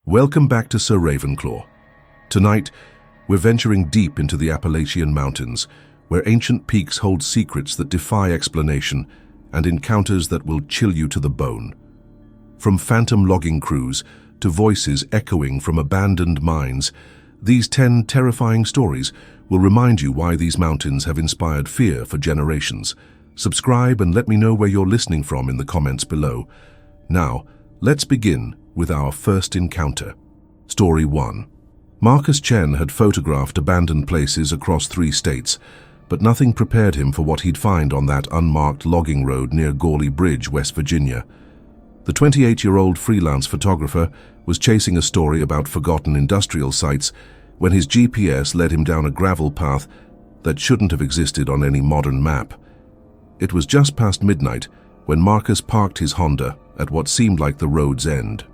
Welcome back to Sir Ravenclaw. Tonight, we're venturing deep into the Appalachian Mountains, where ancient peaks hold secrets that defy explanation and encounters that will chill you to the bone. From phantom logging crews to voices echoing from abandoned mines, these 10 terrifying stories will remind you why these mountains have inspired fear for generations. Subscribe and let me know where you're listening from in the comments below. Now, let's begin with our first encounter. Story 1. Marcus Chen had photographed abandoned places across 3 states, but nothing prepared him for what he'd find on that unmarked logging road near Gawley Bridge, West Virginia. The 28-year-old freelance photographer was chasing a story about forgotten industrial sites when his GPS led him down a gravel path that shouldn't have existed on any modern map. It was just past midnight when Marcus parked his Honda at what seemed like the road's end.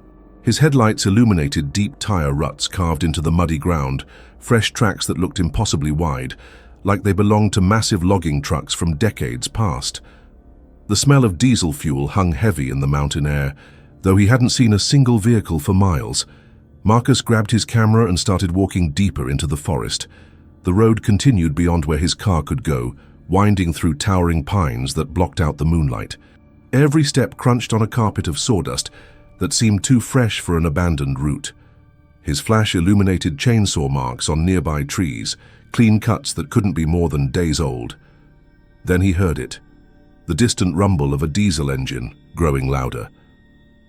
His headlights illuminated deep tire ruts carved into the muddy ground, fresh tracks that looked impossibly wide, like they belonged to massive logging trucks from decades past. The smell of diesel fuel hung heavy in the mountain air, though he hadn't seen a single vehicle for miles. Marcus grabbed his camera and started walking deeper into the forest. The road continued beyond where his car could go, winding through towering pines that blocked out the moonlight. Every step crunched on a carpet of sawdust that seemed too fresh for an abandoned route. His flash illuminated chainsaw marks on nearby trees, clean cuts that couldn't be more than days old. Then he heard it, the distant rumble of a diesel engine, growing louder.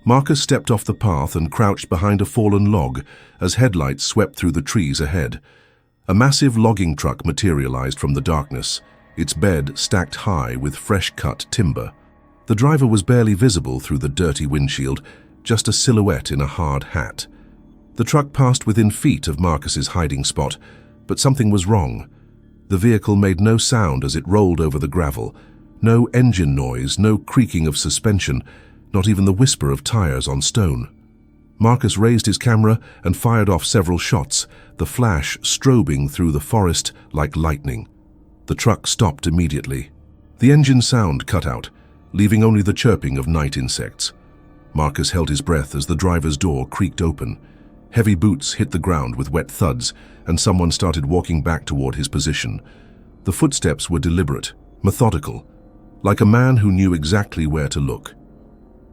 Marcus stepped off the path and crouched behind a fallen log as headlights swept through the trees ahead. A massive logging truck materialized from the darkness, its bed stacked high with fresh-cut timber. The driver was barely visible through the dirty windshield, just a silhouette in a hard hat. The truck passed within feet of Marcus's hiding spot, but something was wrong. The vehicle made no sound as it rolled over the gravel. No engine noise, no creaking of suspension, not even the whisper of tires on stone. Marcus raised his camera and fired off several shots, the flash strobing through the forest like lightning. The truck stopped immediately. The engine sound cut out, leaving only the chirping of night insects. Marcus held his breath as the driver's door creaked open. Heavy boots hit the ground with wet thuds, and someone started walking back toward his position. The footsteps were deliberate, methodical, like a man who knew exactly where to look.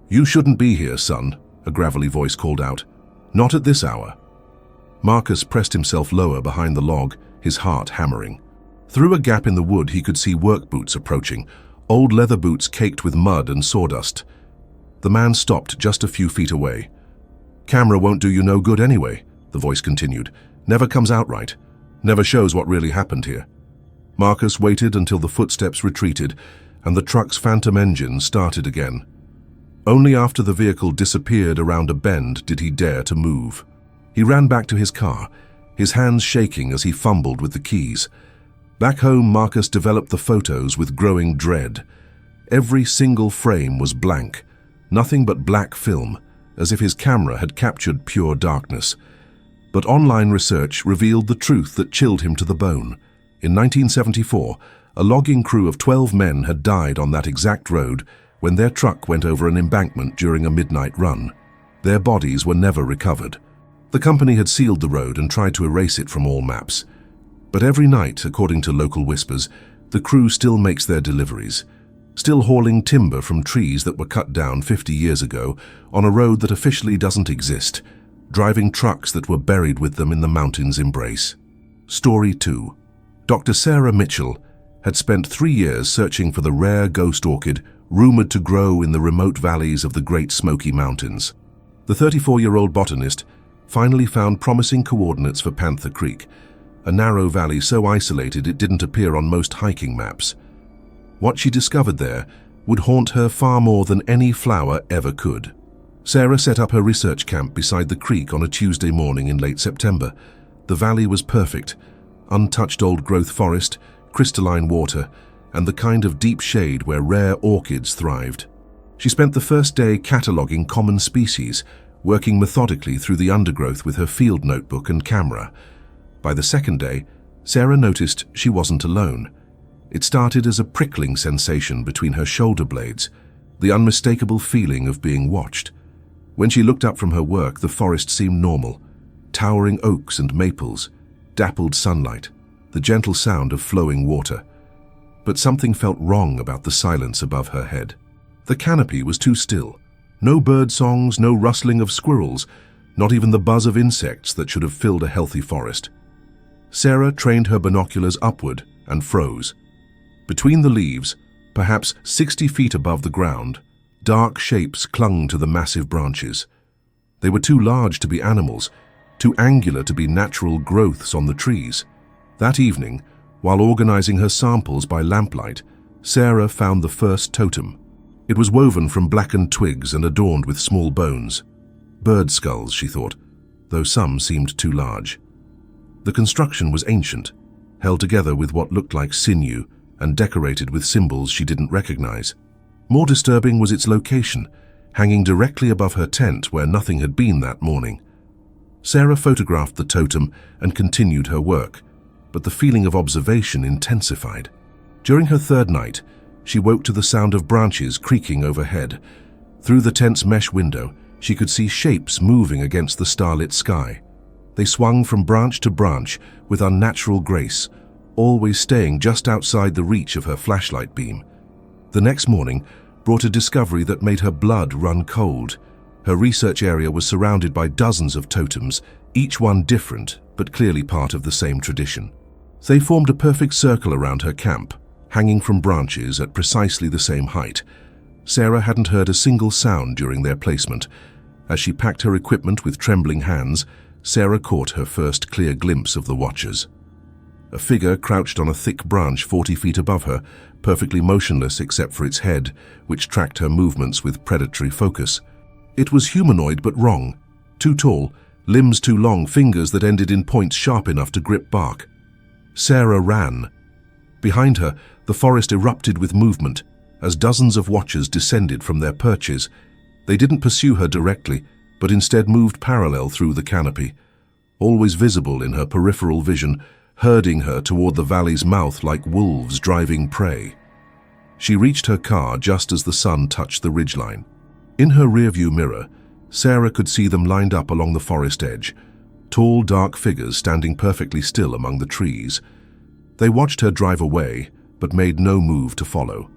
"You shouldn't be here, son," a gravelly voice called out. "Not at this hour." Marcus pressed himself lower behind the log, his heart hammering. Through a gap in the wood he could see work boots approaching, old leather boots caked with mud and sawdust. The man stopped just a few feet away. "Camera won't do you no good anyway," the voice continued. "Never comes out right. Never shows what really happened here." Marcus waited until the footsteps retreated and the truck's phantom engine started again. Only after the vehicle disappeared around a bend did he dare to move. He ran back to his car, his hands shaking as he fumbled with the keys. Back home, Marcus developed the photos with growing dread. Every single frame was blank, nothing but black film, as if his camera had captured pure darkness. But online research revealed the truth that chilled him to the bone. In 1974, a logging crew of 12 men had died on that exact road when their truck went over an embankment during a midnight run. Their bodies were never recovered. The company had sealed the road and tried to erase it from all maps. But every night, according to local whispers, the crew still makes their deliveries, still hauling timber from trees that were cut down 50 years ago on a road that officially doesn't exist, driving trucks that were buried with them in the mountain's embrace. Story 2. Dr. Sarah Mitchell had spent 3 years searching for the rare ghost orchid rumored to grow in the remote valleys of the Great Smoky Mountains. The 34-year-old botanist finally found promising coordinates for Panther Creek, a narrow valley so isolated it didn't appear on most hiking maps. What she discovered there would haunt her far more than any flower ever could. Sarah set up her research camp beside the creek on a Tuesday morning in late September. The valley was perfect, untouched old-growth forest, crystalline water, and the kind of deep shade where rare orchids thrived. She spent the first day cataloging common species, working methodically through the undergrowth with her field notebook and camera. By the second day, Sarah noticed she wasn't alone. It started as a prickling sensation between her shoulder blades, the unmistakable feeling of being watched. When she looked up from her work, the forest seemed normal. Towering oaks and maples, dappled sunlight, the gentle sound of flowing water. But something felt wrong about the silence above her head. The canopy was too still. No bird songs, no rustling of squirrels, not even the buzz of insects that should have filled a healthy forest. Sarah trained her binoculars upward and froze. Between the leaves, perhaps 60 feet above the ground, dark shapes clung to the massive branches. They were too large to be animals, too angular to be natural growths on the trees. That evening, while organizing her samples by lamplight, Sarah found the first totem. It was woven from blackened twigs and adorned with small bones. Bird skulls, she thought, though some seemed too large. The construction was ancient, held together with what looked like sinew and decorated with symbols she didn't recognize. More disturbing was its location, hanging directly above her tent where nothing had been that morning. Sarah photographed the totem and continued her work, but the feeling of observation intensified. During her third night, she woke to the sound of branches creaking overhead. Through the tent's mesh window, she could see shapes moving against the starlit sky. They swung from branch to branch with unnatural grace, always staying just outside the reach of her flashlight beam. The next morning brought a discovery that made her blood run cold. Her research area was surrounded by dozens of totems, each one different, but clearly part of the same tradition. They formed a perfect circle around her camp, hanging from branches at precisely the same height. Sarah hadn't heard a single sound during their placement. As she packed her equipment with trembling hands, Sarah caught her first clear glimpse of the watchers. A figure crouched on a thick branch 40 feet above her, perfectly motionless except for its head, which tracked her movements with predatory focus. It was humanoid but wrong. Too tall, limbs too long, fingers that ended in points sharp enough to grip bark. Sarah ran. Behind her, the forest erupted with movement as dozens of watchers descended from their perches. They didn't pursue her directly, but instead moved parallel through the canopy, always visible in her peripheral vision, herding her toward the valley's mouth like wolves driving prey. She reached her car just as the sun touched the ridgeline. In her rearview mirror, Sarah could see them lined up along the forest edge, tall, dark figures standing perfectly still among the trees. They watched her drive away, but made no move to follow.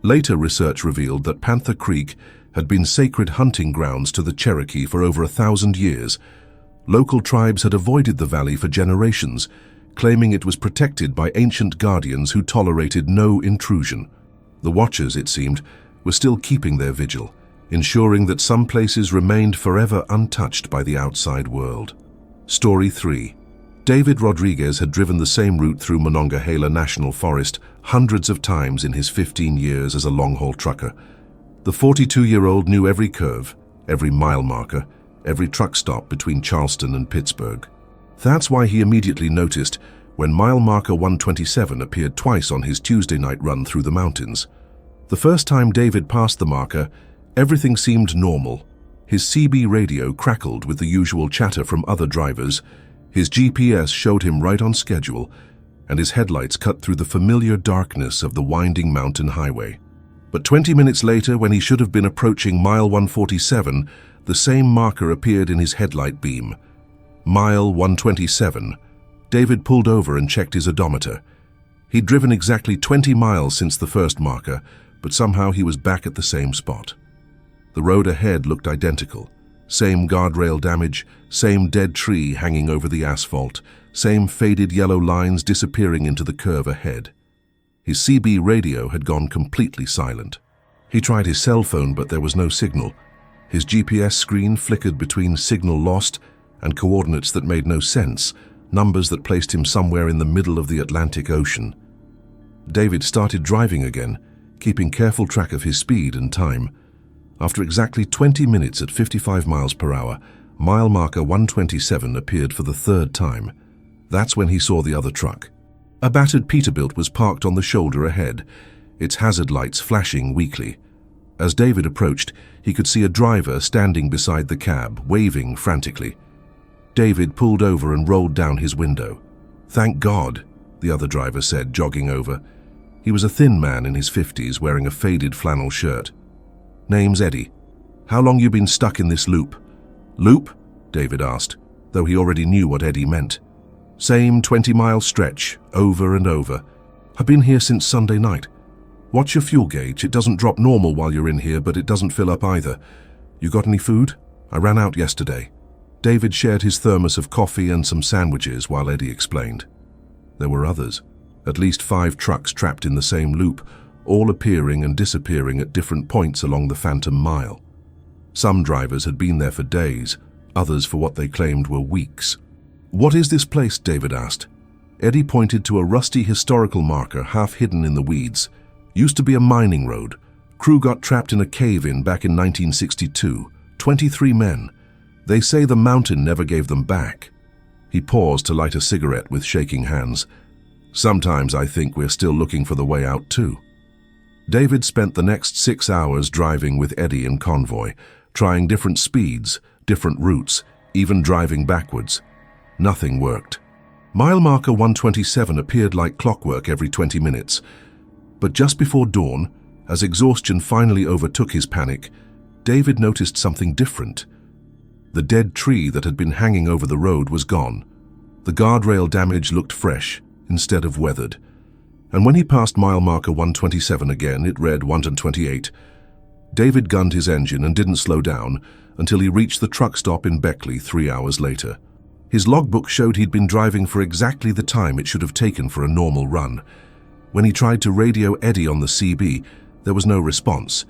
Later research revealed that Panther Creek had been sacred hunting grounds to the Cherokee for over 1,000 years. Local tribes had avoided the valley for generations, claiming it was protected by ancient guardians who tolerated no intrusion. The Watchers, it seemed, were still keeping their vigil, ensuring that some places remained forever untouched by the outside world. Story 3. David Rodriguez had driven the same route through Monongahela National Forest hundreds of times in his 15 years as a long-haul trucker. The 42-year-old knew every curve, every mile marker, every truck stop between Charleston and Pittsburgh. That's why he immediately noticed when mile marker 127 appeared twice on his Tuesday night run through the mountains. The first time David passed the marker, everything seemed normal. His CB radio crackled with the usual chatter from other drivers. His GPS showed him right on schedule, and his headlights cut through the familiar darkness of the winding mountain highway. But 20 minutes later, when he should have been approaching mile 147, the same marker appeared in his headlight beam. Mile 127. David pulled over and checked his odometer. He'd driven exactly 20 miles since the first marker, but somehow he was back at the same spot. The road ahead looked identical. Same guardrail damage, same dead tree hanging over the asphalt, same faded yellow lines disappearing into the curve ahead. His CB radio had gone completely silent. He tried his cell phone, but there was no signal. His GPS screen flickered between signal lost and coordinates that made no sense, numbers that placed him somewhere in the middle of the Atlantic Ocean. David started driving again, keeping careful track of his speed and time. After exactly 20 minutes at 55 miles per hour, mile marker 127 appeared for the third time. That's when he saw the other truck. A battered Peterbilt was parked on the shoulder ahead, its hazard lights flashing weakly. As David approached, he could see a driver standing beside the cab, waving frantically. David pulled over and rolled down his window. "Thank God," the other driver said, jogging over. He was a thin man in his 50s, wearing a faded flannel shirt. "Name's Eddie." How long you been stuck in this loop?" "Loop?" David asked, though he already knew what Eddie meant. "Same 20-mile stretch, over and over. I've been here since Sunday night. Watch your fuel gauge. It doesn't drop normal while you're in here, but it doesn't fill up either. You got any food? I ran out yesterday." David shared his thermos of coffee and some sandwiches while Eddie explained. There were others. At least 5 trucks trapped in the same loop, all appearing and disappearing at different points along the Phantom Mile. Some drivers had been there for days, others for what they claimed were weeks. "What is this place?" David asked. Eddie pointed to a rusty historical marker half hidden in the weeds. "Used to be a mining road. Crew got trapped in a cave-in back in 1962. 23 men. They say the mountain never gave them back." He paused to light a cigarette with shaking hands. "Sometimes I think we're still looking for the way out too." David spent the next 6 hours driving with Eddie in convoy, trying different speeds, different routes, even driving backwards. Nothing worked. Mile marker 127 appeared like clockwork every 20 minutes. But just before dawn, as exhaustion finally overtook his panic, David noticed something different. The dead tree that had been hanging over the road was gone. The guardrail damage looked fresh, instead of weathered. And when he passed mile marker 127 again, it read 128. David gunned his engine and didn't slow down until he reached the truck stop in Beckley 3 hours later. His logbook showed he'd been driving for exactly the time it should have taken for a normal run. When he tried to radio Eddie on the CB, there was no response.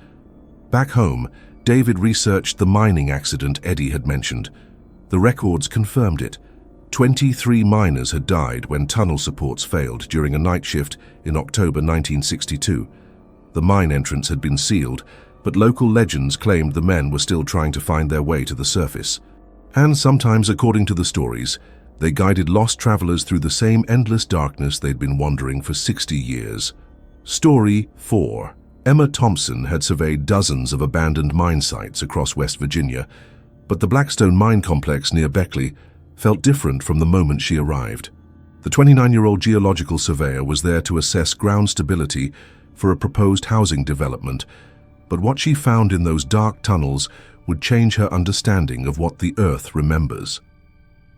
Back home, David researched the mining accident Eddie had mentioned. The records confirmed it. 23 miners had died when tunnel supports failed during a night shift in October 1962. The mine entrance had been sealed, but local legends claimed the men were still trying to find their way to the surface. And sometimes, according to the stories, they guided lost travelers through the same endless darkness they'd been wandering for 60 years. Story 4. Emma Thompson had surveyed dozens of abandoned mine sites across West Virginia, but the Blackstone mine complex near Beckley felt different from the moment she arrived. The 29-year-old geological surveyor was there to assess ground stability for a proposed housing development, but what she found in those dark tunnels would change her understanding of what the Earth remembers.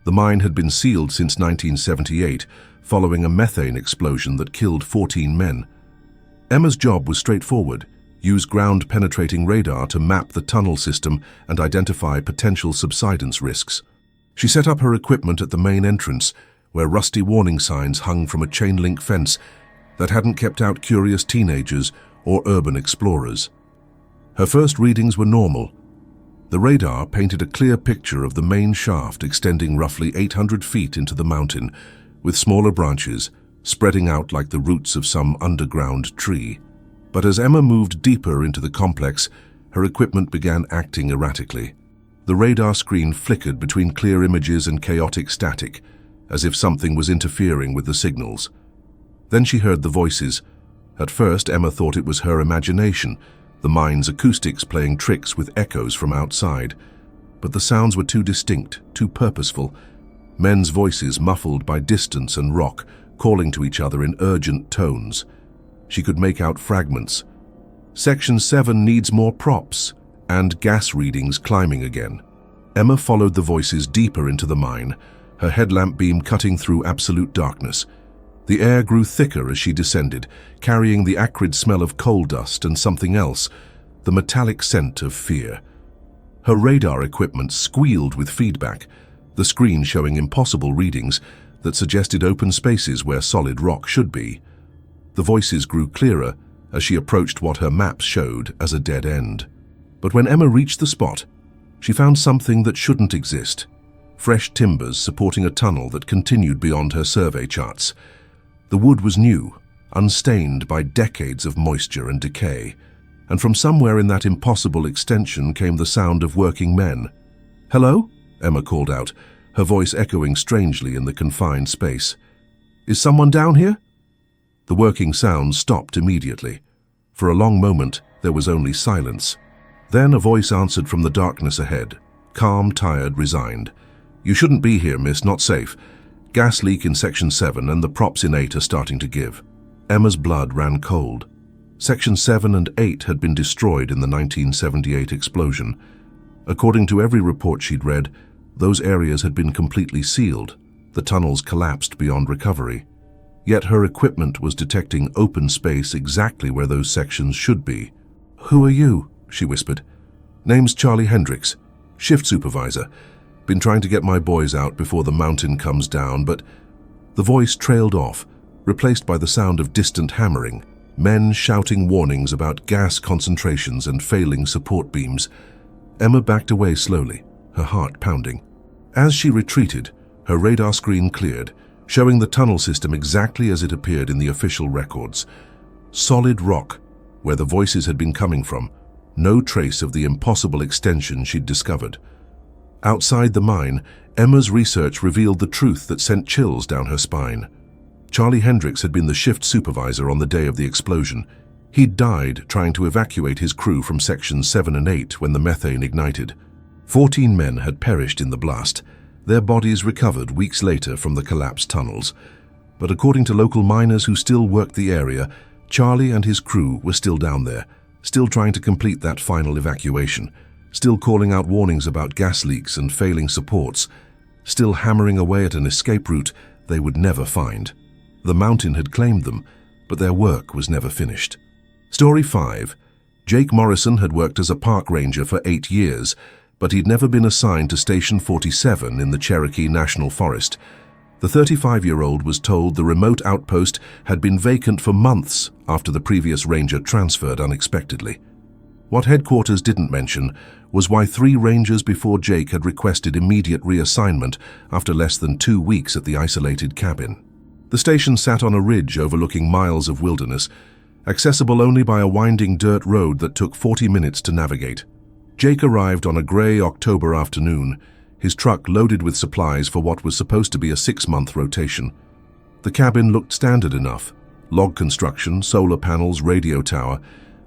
The mine had been sealed since 1978, following a methane explosion that killed 14 men. Emma's job was straightforward: use ground-penetrating radar to map the tunnel system and identify potential subsidence risks. She set up her equipment at the main entrance, where rusty warning signs hung from a chain-link fence that hadn't kept out curious teenagers or urban explorers. Her first readings were normal. The radar painted a clear picture of the main shaft extending roughly 800 feet into the mountain, with smaller branches spreading out like the roots of some underground tree. But as Emma moved deeper into the complex, her equipment began acting erratically. The radar screen flickered between clear images and chaotic static, as if something was interfering with the signals. Then she heard the voices. At first, Emma thought it was her imagination, the mine's acoustics playing tricks with echoes from outside. But the sounds were too distinct, too purposeful. Men's voices muffled by distance and rock, calling to each other in urgent tones. She could make out fragments. Section 7 needs more props, and gas readings climbing again. Emma followed the voices deeper into the mine, her headlamp beam cutting through absolute darkness. The air grew thicker as she descended, carrying the acrid smell of coal dust and something else, the metallic scent of fear. Her radar equipment squealed with feedback, the screen showing impossible readings that suggested open spaces where solid rock should be. The voices grew clearer as she approached what her maps showed as a dead end. But when Emma reached the spot, she found something that shouldn't exist: fresh timbers supporting a tunnel that continued beyond her survey charts. The wood was new, unstained by decades of moisture and decay, and from somewhere in that impossible extension came the sound of working men. "Hello?" Emma called out, her voice echoing strangely in the confined space. "Is someone down here?" The working sound stopped immediately. For a long moment, there was only silence. Then a voice answered from the darkness ahead, calm, tired, resigned. "You shouldn't be here, miss, not safe. Gas leak in Section 7 and the props in 8 are starting to give." Emma's blood ran cold. Sections 7 and 8 had been destroyed in the 1978 explosion. According to every report she'd read, those areas had been completely sealed. The tunnels collapsed beyond recovery. Yet her equipment was detecting open space exactly where those sections should be. "Who are you?" she whispered. "Name's Charlie Hendricks, shift supervisor. Been trying to get my boys out before the mountain comes down, but..." The voice trailed off, replaced by the sound of distant hammering, men shouting warnings about gas concentrations and failing support beams. Emma backed away slowly, her heart pounding. As she retreated, her radar screen cleared, showing the tunnel system exactly as it appeared in the official records. Solid rock, where the voices had been coming from, no trace of the impossible extension she'd discovered. Outside the mine, Emma's research revealed the truth that sent chills down her spine. Charlie Hendricks had been the shift supervisor on the day of the explosion. He'd died trying to evacuate his crew from sections 7 and 8 when the methane ignited. 14 men had perished in the blast, their bodies recovered weeks later from the collapsed tunnels. But according to local miners who still worked the area, Charlie and his crew were still down there, still trying to complete that final evacuation, still calling out warnings about gas leaks and failing supports, still hammering away at an escape route they would never find. The mountain had claimed them, but their work was never finished. Story 5. Jake Morrison had worked as a park ranger for 8 years, but he'd never been assigned to Station 47 in the Cherokee National Forest. The 35-year-old was told the remote outpost had been vacant for months after the previous ranger transferred unexpectedly. What headquarters didn't mention was why 3 rangers before Jake had requested immediate reassignment after less than 2 weeks at the isolated cabin. The station sat on a ridge overlooking miles of wilderness, accessible only by a winding dirt road that took 40 minutes to navigate. Jake arrived on a grey October afternoon, his truck loaded with supplies for what was supposed to be a 6-month rotation. The cabin looked standard enough: log construction, solar panels, radio tower,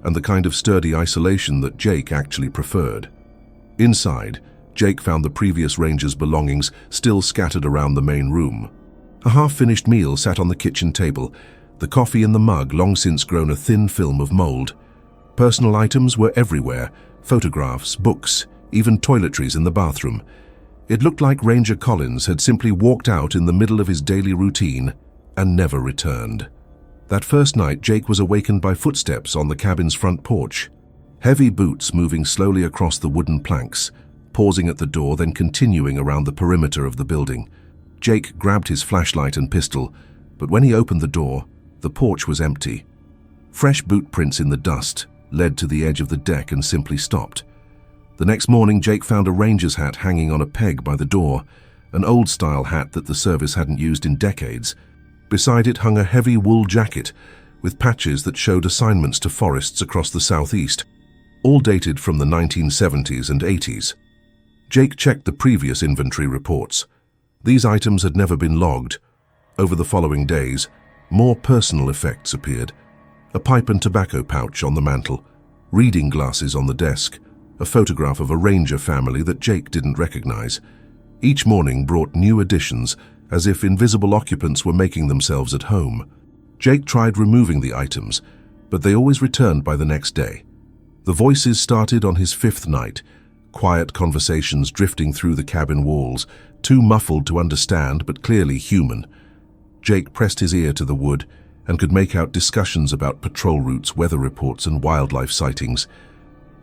and the kind of sturdy isolation that Jake actually preferred. Inside, Jake found the previous ranger's belongings still scattered around the main room. A half-finished meal sat on the kitchen table, the coffee in the mug long since grown a thin film of mold. Personal items were everywhere: photographs, books, even toiletries in the bathroom. It looked like Ranger Collins had simply walked out in the middle of his daily routine and never returned. That first night, Jake was awakened by footsteps on the cabin's front porch. Heavy boots moving slowly across the wooden planks, pausing at the door, then continuing around the perimeter of the building. Jake grabbed his flashlight and pistol, but when he opened the door, the porch was empty. Fresh boot prints in the dust led to the edge of the deck and simply stopped. The next morning, Jake found a ranger's hat hanging on a peg by the door, an old-style hat that the service hadn't used in decades. Beside it hung a heavy wool jacket with patches that showed assignments to forests across the southeast, all dated from the 1970s and 80s. Jake checked the previous inventory reports. These items had never been logged. Over the following days, more personal effects appeared: a pipe and tobacco pouch on the mantel, reading glasses on the desk, a photograph of a ranger family that Jake didn't recognize. Each morning brought new additions, as if invisible occupants were making themselves at home. Jake tried removing the items, but they always returned by the next day. The voices started on his 5th night, quiet conversations drifting through the cabin walls, too muffled to understand but clearly human. Jake pressed his ear to the wood and could make out discussions about patrol routes, weather reports, and wildlife sightings.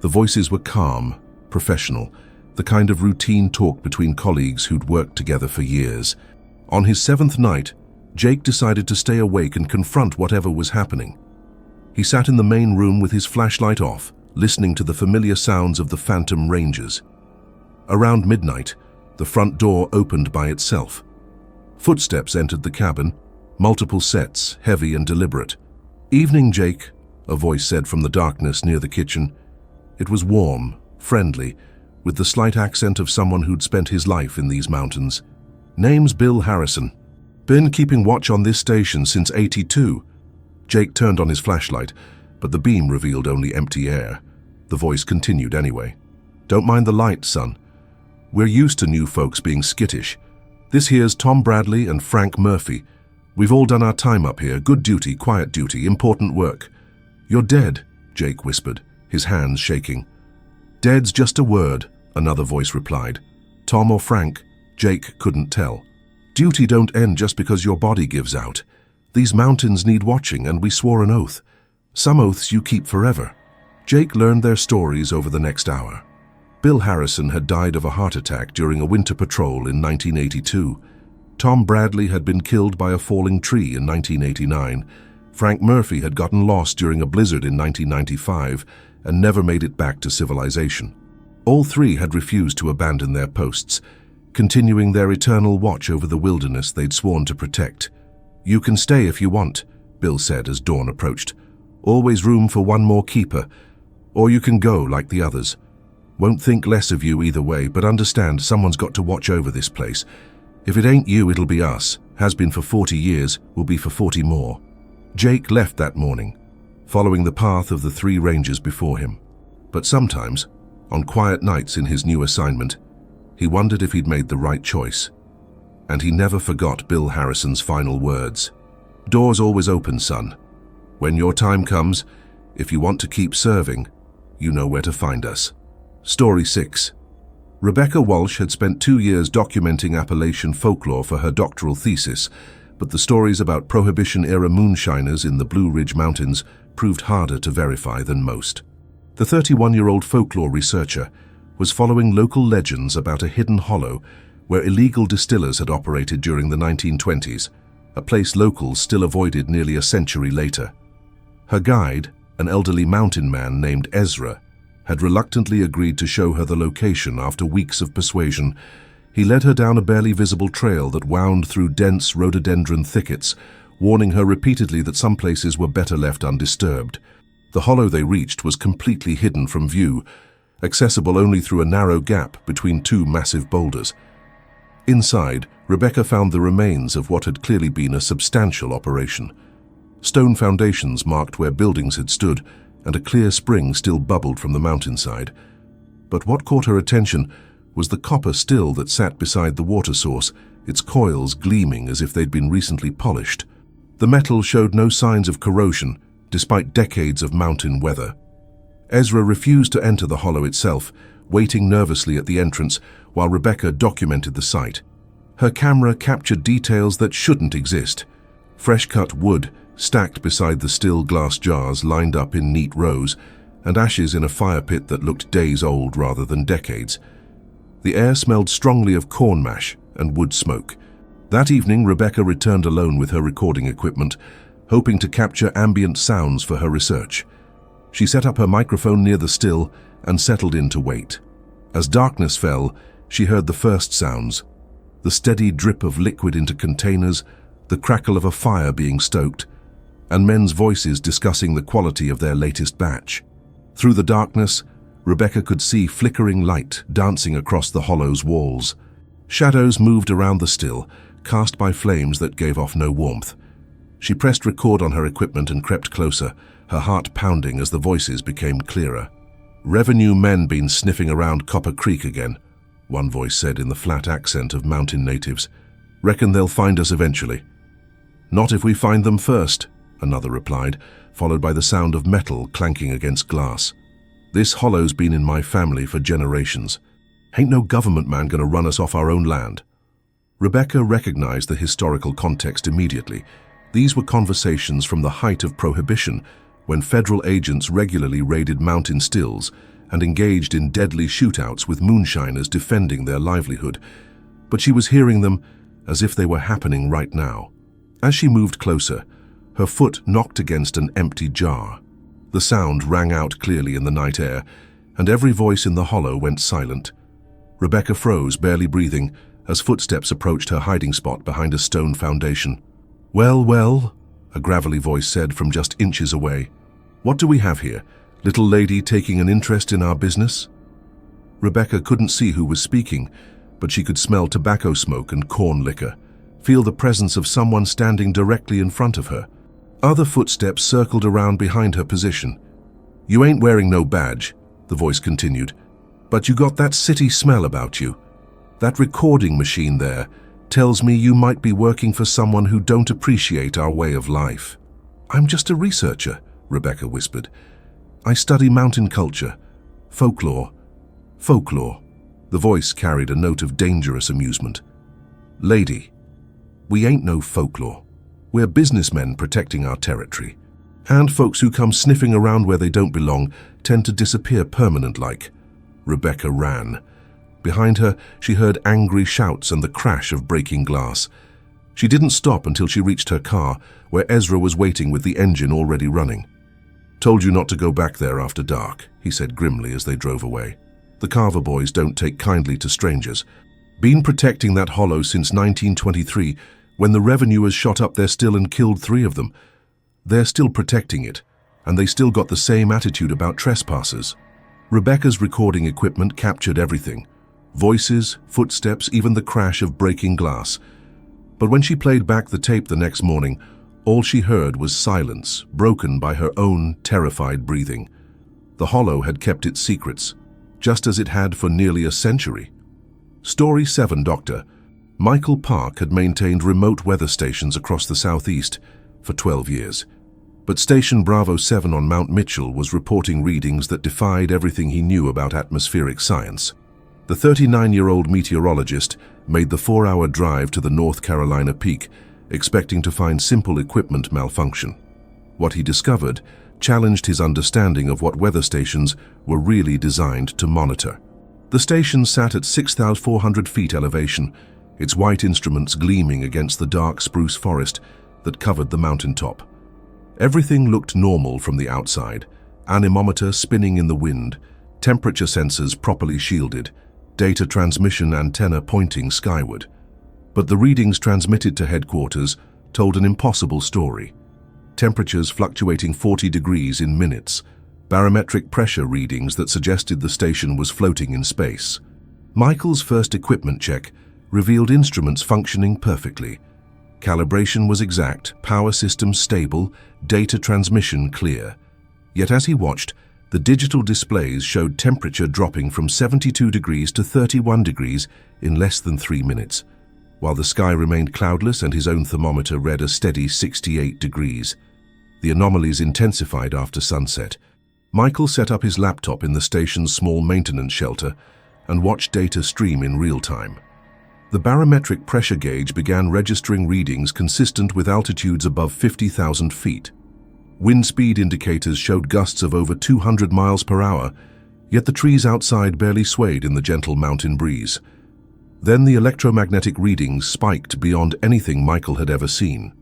The voices were calm, professional, the kind of routine talk between colleagues who'd worked together for years. On his 7th night, Jake decided to stay awake and confront whatever was happening. He sat in the main room with his flashlight off, listening to the familiar sounds of the phantom rangers. Around midnight, the front door opened by itself. Footsteps entered the cabin, multiple sets, heavy and deliberate. "Evening, Jake," a voice said from the darkness near the kitchen. It was warm, friendly, with the slight accent of someone who'd spent his life in these mountains. "Name's Bill Harrison. Been keeping watch on this station since '82. Jake turned on his flashlight, but the beam revealed only empty air. The voice continued anyway. "Don't mind the light, son. We're used to new folks being skittish. This here's Tom Bradley and Frank Murphy. We've all done our time up here: good duty, quiet duty, important work. "You're dead," Jake whispered, his hands shaking. "Dead's just a word," another voice replied. "Tom or Frank?" Jake couldn't tell. "Duty don't end just because your body gives out. These mountains need watching, and we swore an oath. Some oaths you keep forever." Jake learned their stories over the next hour. Bill Harrison had died of a heart attack during a winter patrol in 1982. Tom Bradley had been killed by a falling tree in 1989. Frank Murphy had gotten lost during a blizzard in 1995 and never made it back to civilization. All three had refused to abandon their posts, continuing their eternal watch over the wilderness they'd sworn to protect. "You can stay if you want," Bill said as dawn approached. "Always room for one more keeper. Or you can go like the others. Won't think less of you either way, but understand someone's got to watch over this place. If it ain't you, it'll be us. Has been for 40 years, will be for 40 more. Jake left that morning, following the path of the three rangers before him. But sometimes, on quiet nights in his new assignment, he wondered if he'd made the right choice. And he never forgot Bill Harrison's final words. "Door's always open, son. When your time comes, if you want to keep serving, you know where to find us." Story 6. Rebecca Walsh had spent 2 years documenting Appalachian folklore for her doctoral thesis, but the stories about Prohibition-era moonshiners in the Blue Ridge Mountains proved harder to verify than most. The 31-year-old folklore researcher was following local legends about a hidden hollow where illegal distillers had operated during the 1920s, a place locals still avoided nearly a century later. Her guide, an elderly mountain man named Ezra, had reluctantly agreed to show her the location after weeks of persuasion. He led her down a barely visible trail that wound through dense rhododendron thickets, warning her repeatedly that some places were better left undisturbed. The hollow they reached was completely hidden from view, accessible only through a narrow gap between two massive boulders. Inside, Rebecca found the remains of what had clearly been a substantial operation. Stone foundations marked where buildings had stood, and a clear spring still bubbled from the mountainside. But what caught her attention was the copper still that sat beside the water source, its coils gleaming as if they'd been recently polished. The metal showed no signs of corrosion, despite decades of mountain weather. Ezra refused to enter the hollow itself, waiting nervously at the entrance while Rebecca documented the site. Her camera captured details that shouldn't exist. Fresh-cut wood stacked beside the still glass jars lined up in neat rows, and ashes in a fire pit that looked days old rather than decades. The air smelled strongly of corn mash and wood smoke. That evening, Rebecca returned alone with her recording equipment, hoping to capture ambient sounds for her research. She set up her microphone near the still and settled in to wait. As darkness fell, she heard the first sounds: the steady drip of liquid into containers, the crackle of a fire being stoked, and men's voices discussing the quality of their latest batch. Through the darkness, Rebecca could see flickering light dancing across the hollow's walls. Shadows moved around the still, cast by flames that gave off no warmth. She pressed record on her equipment and crept closer, her heart pounding as the voices became clearer. "Revenue men been sniffing around Copper Creek again," one voice said in the flat accent of mountain natives. "Reckon they'll find us eventually." "Not if we find them first," another replied, followed by the sound of metal clanking against glass. "This hollow's been in my family for generations. Ain't no government man gonna run us off our own land." Rebecca recognized the historical context immediately. These were conversations from the height of Prohibition, when federal agents regularly raided mountain stills and engaged in deadly shootouts with moonshiners defending their livelihood. But she was hearing them as if they were happening right now. As she moved closer, her foot knocked against an empty jar. The sound rang out clearly in the night air, and every voice in the hollow went silent. Rebecca froze, barely breathing, as footsteps approached her hiding spot behind a stone foundation. "Well, well," a gravelly voice said from just inches away. "What do we have here? Little lady taking an interest in our business?" Rebecca couldn't see who was speaking, but she could smell tobacco smoke and corn liquor, feel the presence of someone standing directly in front of her. Other footsteps circled around behind her position. "You ain't wearing no badge," the voice continued, "but you got that city smell about you. That recording machine there tells me you might be working for someone who don't appreciate our way of life." "I'm just a researcher," Rebecca whispered. "I study mountain culture. Folklore. Folklore." The voice carried a note of dangerous amusement. "Lady, we ain't no folklore. We're businessmen protecting our territory. And folks who come sniffing around where they don't belong tend to disappear permanent-like." Rebecca ran. Behind her, she heard angry shouts and the crash of breaking glass. She didn't stop until she reached her car, where Ezra was waiting with the engine already running. "Told you not to go back there after dark," he said grimly as they drove away. "The Carver boys don't take kindly to strangers. Been protecting that hollow since 1923, when the revenuers shot up their still and killed 3 of them. They're still protecting it, and they still got the same attitude about trespassers." Rebecca's recording equipment captured everything. Voices, footsteps, even the crash of breaking glass. But when she played back the tape the next morning, all she heard was silence, broken by her own terrified breathing. The hollow had kept its secrets, just as it had for nearly a century. Story 7 Doctor. Michael Park had maintained remote weather stations across the southeast for 12 years. But Station Bravo 7 on Mount Mitchell was reporting readings that defied everything he knew about atmospheric science. The 39-year-old meteorologist made the 4-hour drive to the North Carolina peak, expecting to find simple equipment malfunction. What he discovered challenged his understanding of what weather stations were really designed to monitor. The station sat at 6,400 feet elevation, its white instruments gleaming against the dark spruce forest that covered the mountaintop. Everything looked normal from the outside, anemometer spinning in the wind, temperature sensors properly shielded, data transmission antenna pointing skyward. But the readings transmitted to headquarters told an impossible story. Temperatures fluctuating 40 degrees in minutes, barometric pressure readings that suggested the station was floating in space. Michael's first equipment check revealed instruments functioning perfectly. Calibration was exact, power systems stable, data transmission clear. Yet as he watched, the digital displays showed temperature dropping from 72 degrees to 31 degrees in less than 3 minutes, while the sky remained cloudless and his own thermometer read a steady 68 degrees. The anomalies intensified after sunset. Michael set up his laptop in the station's small maintenance shelter and watched data stream in real time. The barometric pressure gauge began registering readings consistent with altitudes above 50,000 feet. Wind speed indicators showed gusts of over 200 miles per hour, yet the trees outside barely swayed in the gentle mountain breeze. Then the electromagnetic readings spiked beyond anything Michael had ever seen.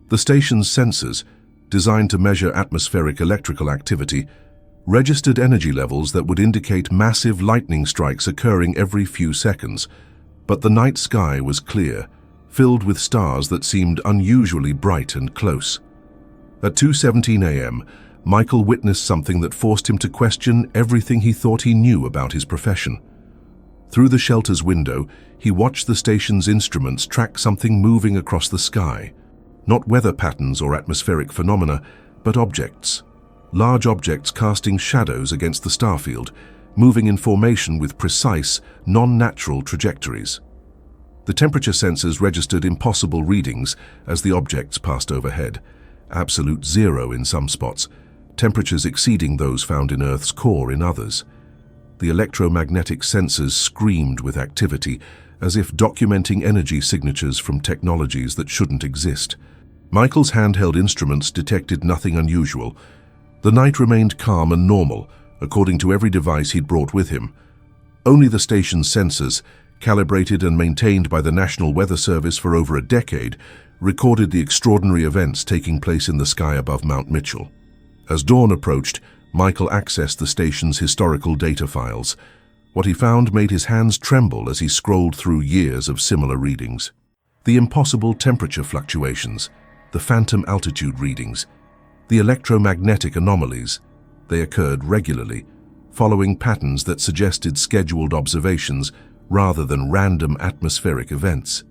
The station's sensors, designed to measure atmospheric electrical activity, registered energy levels that would indicate massive lightning strikes occurring every few seconds. But the night sky was clear, filled with stars that seemed unusually bright and close. At 2:17 a.m., Michael witnessed something that forced him to question everything he thought he knew about his profession. Through the shelter's window, he watched the station's instruments track something moving across the sky. Not weather patterns or atmospheric phenomena, but objects. Large objects casting shadows against the starfield, moving in formation with precise, non-natural trajectories. The temperature sensors registered impossible readings as the objects passed overhead. Absolute zero in some spots, temperatures exceeding those found in Earth's core in others. The electromagnetic sensors screamed with activity, as if documenting energy signatures from technologies that shouldn't exist. Michael's handheld instruments detected nothing unusual. The night remained calm and normal, according to every device he'd brought with him. Only the station's sensors, calibrated and maintained by the National Weather Service for over a decade, recorded the extraordinary events taking place in the sky above Mount Mitchell. As dawn approached, Michael accessed the station's historical data files. What he found made his hands tremble as he scrolled through years of similar readings. The impossible temperature fluctuations, the phantom altitude readings, the electromagnetic anomalies. They occurred regularly, following patterns that suggested scheduled observations rather than random atmospheric events.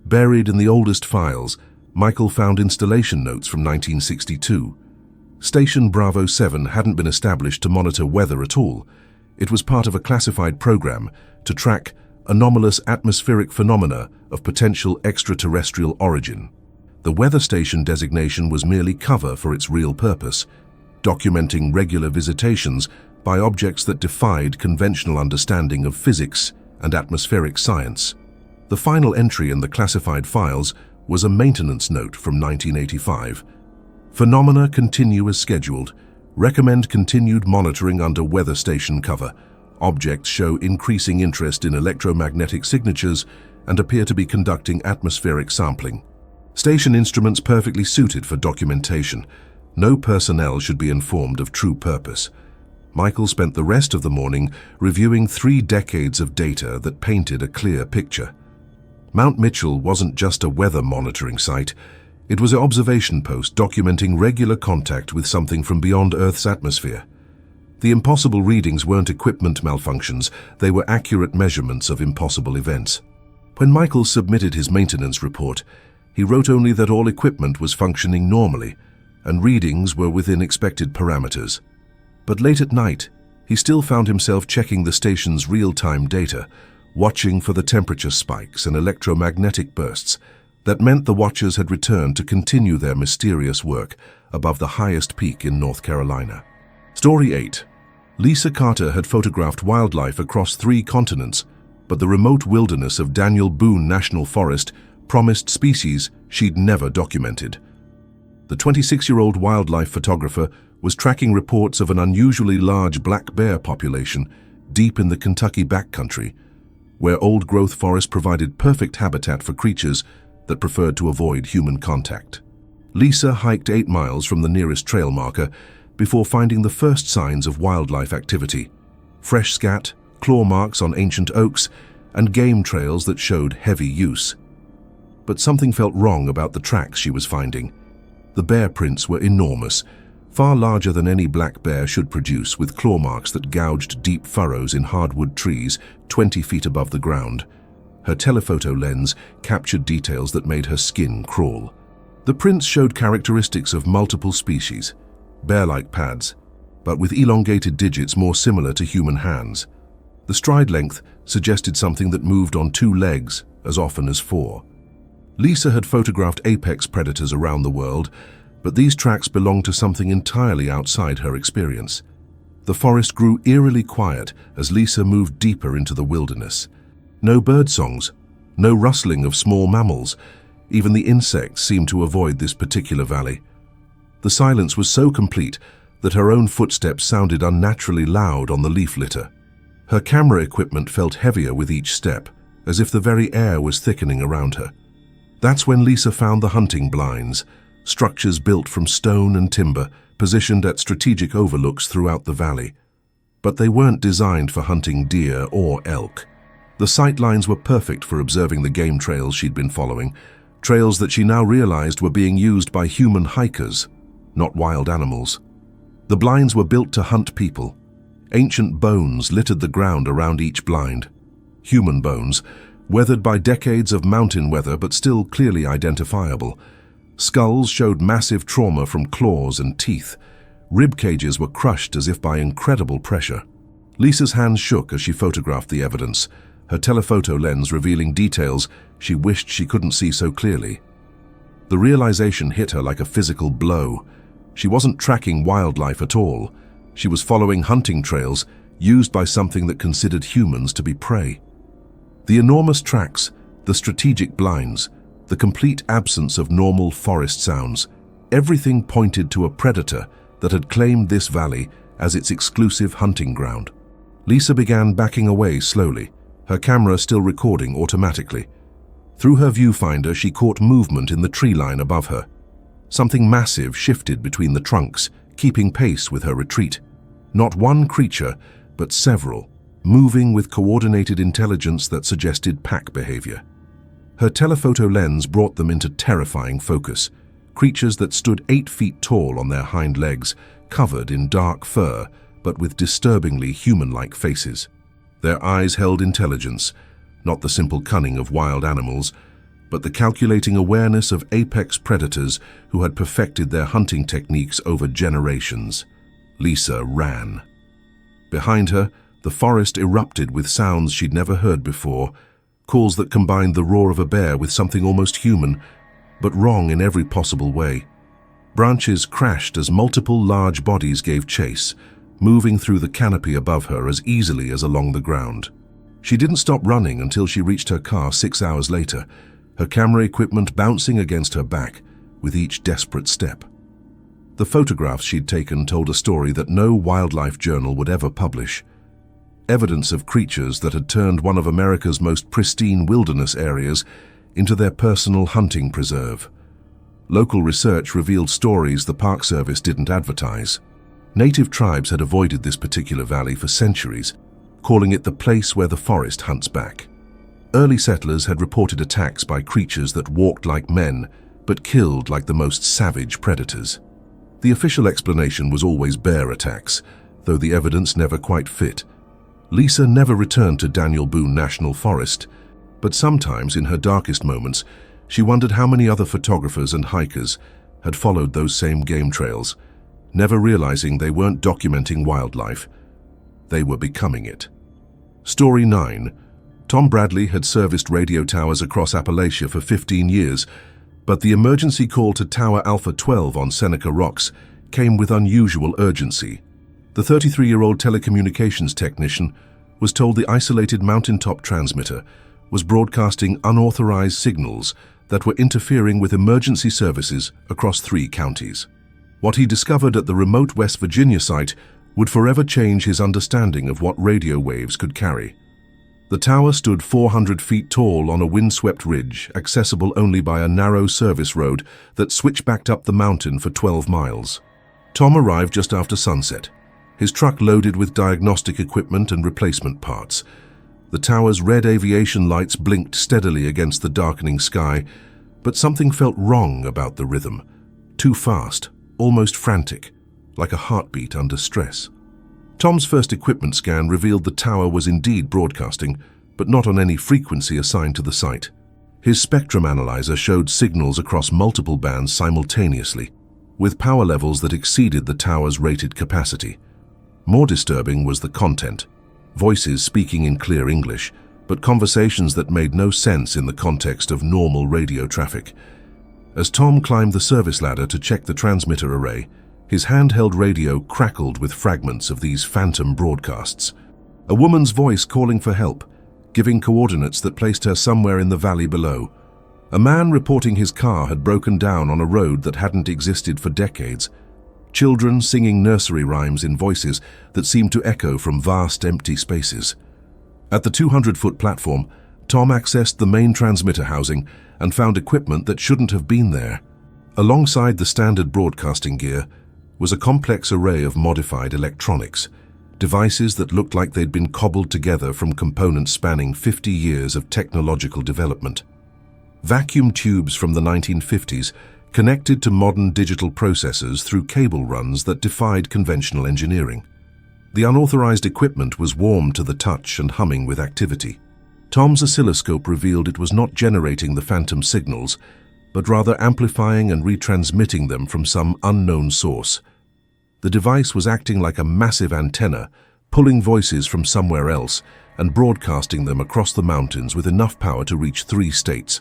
Buried in the oldest files, Michael found installation notes from 1962. Station Bravo 7 hadn't been established to monitor weather at all. It was part of a classified program to track anomalous atmospheric phenomena of potential extraterrestrial origin. The weather station designation was merely cover for its real purpose: documenting regular visitations by objects that defied conventional understanding of physics and atmospheric science. The final entry in the classified files was a maintenance note from 1985. Phenomena continue as scheduled. Recommend continued monitoring under weather station cover. Objects show increasing interest in electromagnetic signatures and appear to be conducting atmospheric sampling. Station instruments perfectly suited for documentation. No personnel should be informed of true purpose. Michael spent the rest of the morning reviewing 3 decades of data that painted a clear picture. Mount Mitchell wasn't just a weather monitoring site. It was an observation post documenting regular contact with something from beyond Earth's atmosphere. The impossible readings weren't equipment malfunctions, they were accurate measurements of impossible events. When Michael submitted his maintenance report, he wrote only that all equipment was functioning normally, and readings were within expected parameters. But late at night, he still found himself checking the station's real-time data, watching for the temperature spikes and electromagnetic bursts that meant the watchers had returned to continue their mysterious work above the highest peak in North Carolina. Story 8. Lisa Carter had photographed wildlife across 3 continents, but the remote wilderness of Daniel Boone National Forest promised species she'd never documented. The 26-year-old wildlife photographer was tracking reports of an unusually large black bear population deep in the Kentucky backcountry, where old-growth forest provided perfect habitat for creatures that preferred to avoid human contact. Lisa hiked 8 miles from the nearest trail marker before finding the first signs of wildlife activity: fresh scat, claw marks on ancient oaks, and game trails that showed heavy use. But something felt wrong about the tracks she was finding. The bear prints were enormous, far larger than any black bear should produce, with claw marks that gouged deep furrows in hardwood trees 20 feet above the ground. Her telephoto lens captured details that made her skin crawl. The prints showed characteristics of multiple species, bear-like pads, but with elongated digits more similar to human hands. The stride length suggested something that moved on 2 legs as often as 4. Lisa had photographed apex predators around the world, but these tracks belonged to something entirely outside her experience. The forest grew eerily quiet as Lisa moved deeper into the wilderness. No bird songs, no rustling of small mammals. Even the insects seemed to avoid this particular valley. The silence was so complete that her own footsteps sounded unnaturally loud on the leaf litter. Her camera equipment felt heavier with each step, as if the very air was thickening around her. That's when Lisa found the hunting blinds, structures built from stone and timber, positioned at strategic overlooks throughout the valley. But they weren't designed for hunting deer or elk. The sightlines were perfect for observing the game trails she'd been following, trails that she now realized were being used by human hikers, not wild animals. The blinds were built to hunt people. Ancient bones littered the ground around each blind. Human bones, weathered by decades of mountain weather but still clearly identifiable. Skulls showed massive trauma from claws and teeth. Rib cages were crushed as if by incredible pressure. Lisa's hands shook as she photographed the evidence, her telephoto lens revealing details she wished she couldn't see so clearly. The realization hit her like a physical blow. She wasn't tracking wildlife at all. She was following hunting trails used by something that considered humans to be prey. The enormous tracks, the strategic blinds, the complete absence of normal forest sounds, everything pointed to a predator that had claimed this valley as its exclusive hunting ground. Lisa began backing away slowly, her camera still recording automatically. Through her viewfinder, she caught movement in the tree line above her. Something massive shifted between the trunks, keeping pace with her retreat. Not one creature, but several, moving with coordinated intelligence that suggested pack behavior. Her telephoto lens brought them into terrifying focus. Creatures that stood 8 feet tall on their hind legs, covered in dark fur, but with disturbingly human-like faces. Their eyes held intelligence, not the simple cunning of wild animals, but the calculating awareness of apex predators who had perfected their hunting techniques over generations. Lisa ran. Behind her, the forest erupted with sounds she'd never heard before, calls that combined the roar of a bear with something almost human, but wrong in every possible way. Branches crashed as multiple large bodies gave chase, moving through the canopy above her as easily as along the ground. She didn't stop running until she reached her car 6 hours later, her camera equipment bouncing against her back with each desperate step. The photographs she'd taken told a story that no wildlife journal would ever publish. Evidence of creatures that had turned one of America's most pristine wilderness areas into their personal hunting preserve. Local research revealed stories the Park Service didn't advertise. Native tribes had avoided this particular valley for centuries, calling it the place where the forest hunts back. Early settlers had reported attacks by creatures that walked like men, but killed like the most savage predators. The official explanation was always bear attacks, though the evidence never quite fit. Lisa never returned to Daniel Boone National Forest, but sometimes in her darkest moments, she wondered how many other photographers and hikers had followed those same game trails, never realizing they weren't documenting wildlife, they were becoming it. Story 9. Tom Bradley had serviced radio towers across Appalachia for 15 years, but the emergency call to Tower Alpha 12 on Seneca Rocks came with unusual urgency. The 33-year-old telecommunications technician was told the isolated mountaintop transmitter was broadcasting unauthorized signals that were interfering with emergency services across 3 counties. What he discovered at the remote West Virginia site would forever change his understanding of what radio waves could carry. The tower stood 400 feet tall on a windswept ridge, accessible only by a narrow service road that switchbacked up the mountain for 12 miles. Tom arrived just after sunset, his truck loaded with diagnostic equipment and replacement parts. The tower's red aviation lights blinked steadily against the darkening sky, but something felt wrong about the rhythm. Too fast, almost frantic, like a heartbeat under stress. Tom's first equipment scan revealed the tower was indeed broadcasting, but not on any frequency assigned to the site. His spectrum analyzer showed signals across multiple bands simultaneously, with power levels that exceeded the tower's rated capacity. More disturbing was the content. Voices speaking in clear English, but conversations that made no sense in the context of normal radio traffic. As Tom climbed the service ladder to check the transmitter array, his handheld radio crackled with fragments of these phantom broadcasts. A woman's voice calling for help, giving coordinates that placed her somewhere in the valley below. A man reporting his car had broken down on a road that hadn't existed for decades. Children singing nursery rhymes in voices that seemed to echo from vast empty spaces. At the 200-foot platform, Tom accessed the main transmitter housing and found equipment that shouldn't have been there. Alongside the standard broadcasting gear was a complex array of modified electronics, devices that looked like they'd been cobbled together from components spanning 50 years of technological development. Vacuum tubes from the 1950s connected to modern digital processors through cable runs that defied conventional engineering. The unauthorized equipment was warm to the touch and humming with activity. Tom's oscilloscope revealed it was not generating the phantom signals, but rather amplifying and retransmitting them from some unknown source. The device was acting like a massive antenna, pulling voices from somewhere else and broadcasting them across the mountains with enough power to reach 3 states.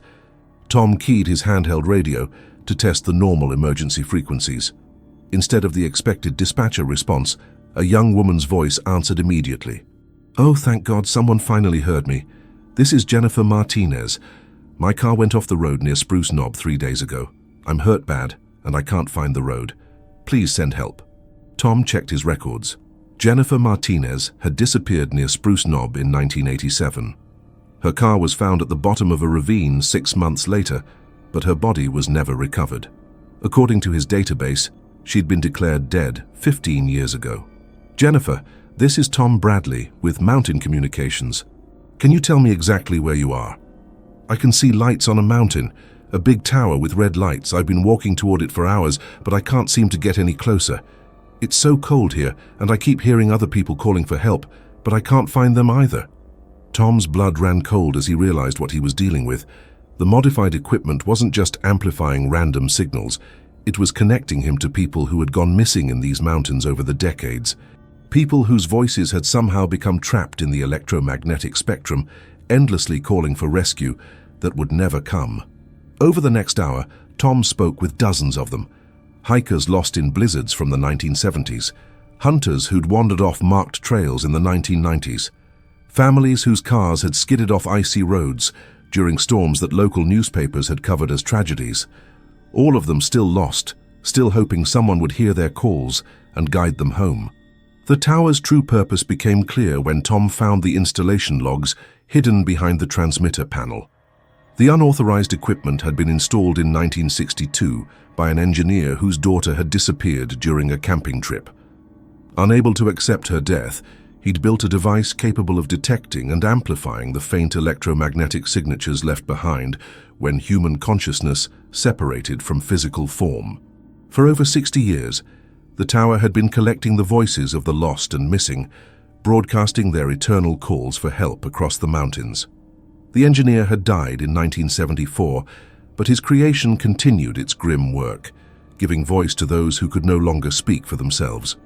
Tom keyed his handheld radio to test the normal emergency frequencies. Instead of the expected dispatcher response, a young woman's voice answered immediately. "Oh, thank God, someone finally heard me. This is Jennifer Martinez. My car went off the road near Spruce Knob 3 days ago. I'm hurt bad, and I can't find the road. Please send help." Tom checked his records. Jennifer Martinez had disappeared near Spruce Knob in 1987. Her car was found at the bottom of a ravine 6 months later, but her body was never recovered. According to his database, she'd been declared dead 15 years ago. "Jennifer, this is Tom Bradley with Mountain Communications. Can you tell me exactly where you are? I can see lights on a mountain, a big tower with red lights. I've been walking toward it for hours, but I can't seem to get any closer. It's so cold here, and I keep hearing other people calling for help, but I can't find them either." Tom's blood ran cold as he realized what he was dealing with. The modified equipment wasn't just amplifying random signals, it was connecting him to people who had gone missing in these mountains over the decades. People whose voices had somehow become trapped in the electromagnetic spectrum, endlessly calling for rescue that would never come. Over the next hour, Tom spoke with dozens of them. hikers lost in blizzards from the 1970s, hunters who'd wandered off marked trails in the 1990s, families whose cars had skidded off icy roads during storms that local newspapers had covered as tragedies. All of them still lost, still hoping someone would hear their calls and guide them home. The tower's true purpose became clear when Tom found the installation logs hidden behind the transmitter panel. The unauthorized equipment had been installed in 1962 by an engineer whose daughter had disappeared during a camping trip. Unable to accept her death, he'd built a device capable of detecting and amplifying the faint electromagnetic signatures left behind when human consciousness separated from physical form. For over 60 years, the tower had been collecting the voices of the lost and missing, broadcasting their eternal calls for help across the mountains. The engineer had died in 1974, but his creation continued its grim work, giving voice to those who could no longer speak for themselves.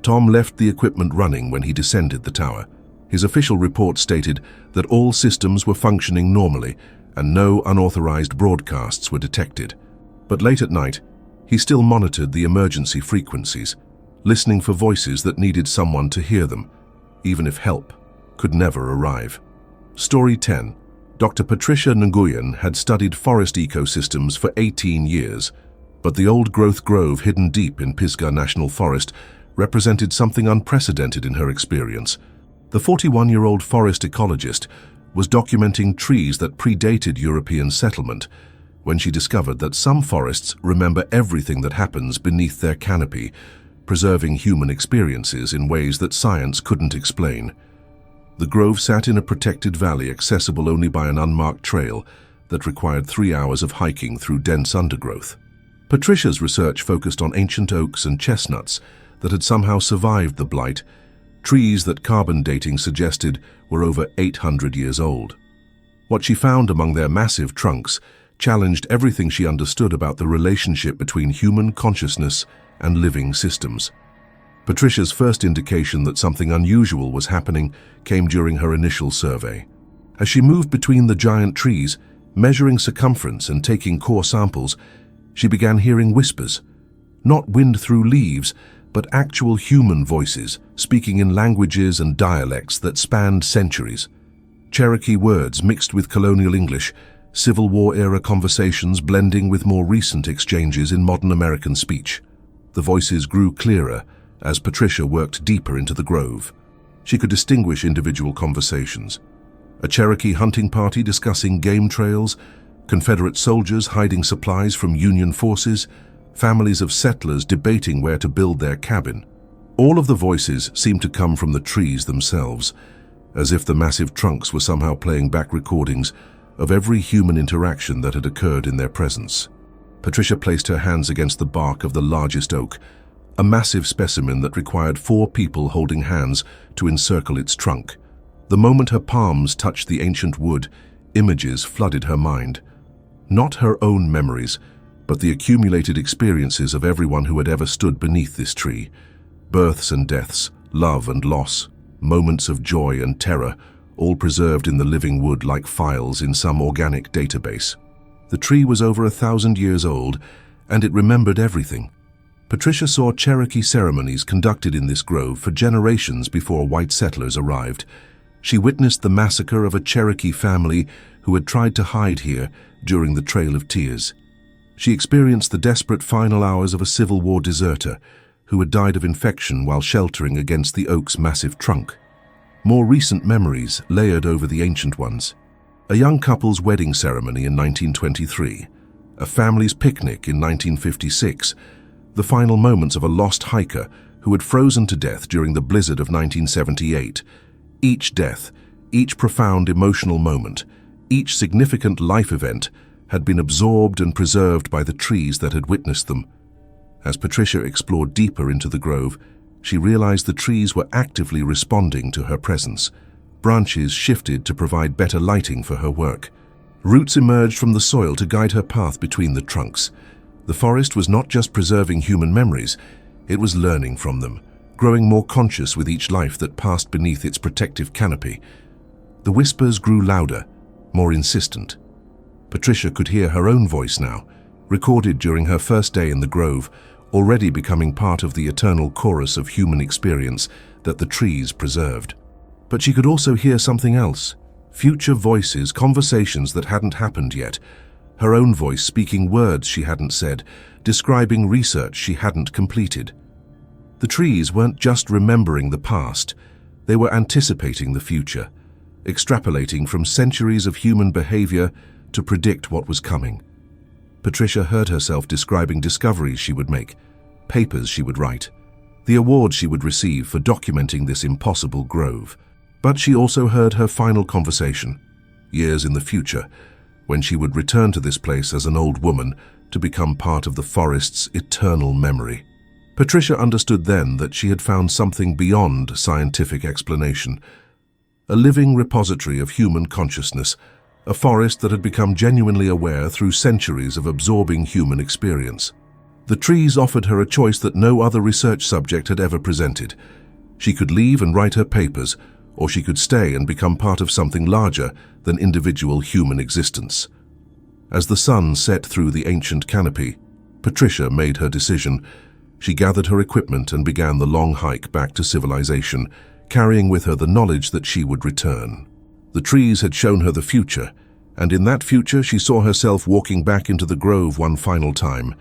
Tom left the equipment running when he descended the tower. His official report stated that all systems were functioning normally and no unauthorized broadcasts were detected. But late at night, he still monitored the emergency frequencies, listening for voices that needed someone to hear them, even if help could never arrive. Story 10. Dr. Patricia Nguyen had studied forest ecosystems for 18 years, but the old-growth grove hidden deep in Pisgah National Forest represented something unprecedented in her experience. The 41-year-old forest ecologist was documenting trees that predated European settlement when she discovered that some forests remember everything that happens beneath their canopy, preserving human experiences in ways that science couldn't explain. The grove sat in a protected valley accessible only by an unmarked trail that required 3 hours of hiking through dense undergrowth. Patricia's research focused on ancient oaks and chestnuts that had somehow survived the blight, trees that carbon dating suggested were over 800 years old. What she found among their massive trunks challenged everything she understood about the relationship between human consciousness and living systems. Patricia's first indication that something unusual was happening came during her initial survey. As she moved between the giant trees, measuring circumference and taking core samples, she began hearing whispers, not wind through leaves, but actual human voices speaking in languages and dialects that spanned centuries. Cherokee words mixed with colonial English, Civil War-era conversations blending with more recent exchanges in modern American speech. The voices grew clearer as Patricia worked deeper into the grove. She could distinguish individual conversations. A Cherokee hunting party discussing game trails, Confederate soldiers hiding supplies from Union forces, families of settlers debating where to build their cabin. All of the voices seemed to come from the trees themselves, as if the massive trunks were somehow playing back recordings of every human interaction that had occurred in their presence. Patricia placed her hands against the bark of the largest oak, a massive specimen that required 4 people holding hands to encircle its trunk. The moment her palms touched the ancient wood, images flooded her mind. Not her own memories, but the accumulated experiences of everyone who had ever stood beneath this tree. Births and deaths, love and loss, moments of joy and terror, all preserved in the living wood like files in some organic database. The tree was over 1,000 years old, and it remembered everything. Patricia saw Cherokee ceremonies conducted in this grove for generations before white settlers arrived. She witnessed the massacre of a Cherokee family who had tried to hide here during the Trail of Tears. She experienced the desperate final hours of a Civil War deserter who had died of infection while sheltering against the oak's massive trunk. More recent memories layered over the ancient ones. A young couple's wedding ceremony in 1923, a family's picnic in 1956, the final moments of a lost hiker who had frozen to death during the blizzard of 1978. Each death, each profound emotional moment, each significant life event had been absorbed and preserved by the trees that had witnessed them. As Patricia explored deeper into the grove, she realized the trees were actively responding to her presence. Branches shifted to provide better lighting for her work. Roots emerged from the soil to guide her path between the trunks. The forest was not just preserving human memories, it was learning from them, growing more conscious with each life that passed beneath its protective canopy. The whispers grew louder, more insistent. Patricia could hear her own voice now, recorded during her first day in the grove, already becoming part of the eternal chorus of human experience that the trees preserved. But she could also hear something else, future voices, conversations that hadn't happened yet, her own voice speaking words she hadn't said, describing research she hadn't completed. The trees weren't just remembering the past, they were anticipating the future, extrapolating from centuries of human behavior to predict what was coming. Patricia heard herself describing discoveries she would make, papers she would write, the awards she would receive for documenting this impossible grove. But she also heard her final conversation, years in the future, when she would return to this place as an old woman to become part of the forest's eternal memory. Patricia understood then that she had found something beyond scientific explanation, a living repository of human consciousness, a forest that had become genuinely aware through centuries of absorbing human experience. The trees offered her a choice that no other research subject had ever presented. She could leave and write her papers, or she could stay and become part of something larger than individual human existence. As the sun set through the ancient canopy, Patricia made her decision. She gathered her equipment and began the long hike back to civilization, carrying with her the knowledge that she would return. The trees had shown her the future, and in that future she saw herself walking back into the grove one final time,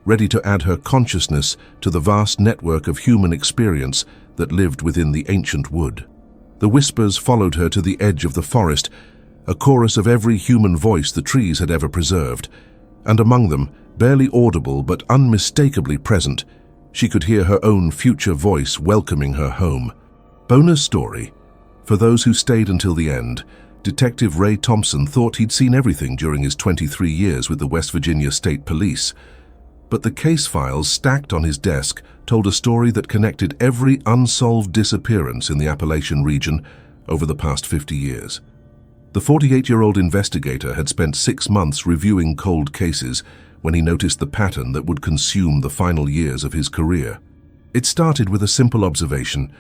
ready to add her consciousness to the vast network of human experience that lived within the ancient wood. The whispers followed her to the edge of the forest, a chorus of every human voice the trees had ever preserved, and among them, barely audible but unmistakably present, she could hear her own future voice welcoming her home. Bonus story. For those who stayed until the end, Detective Ray Thompson thought he'd seen everything during his 23 years with the West Virginia State Police. But the case files stacked on his desk told a story that connected every unsolved disappearance in the Appalachian region over the past 50 years. The 48-year-old investigator had spent 6 months reviewing cold cases when he noticed the pattern that would consume the final years of his career. It started with a simple observation: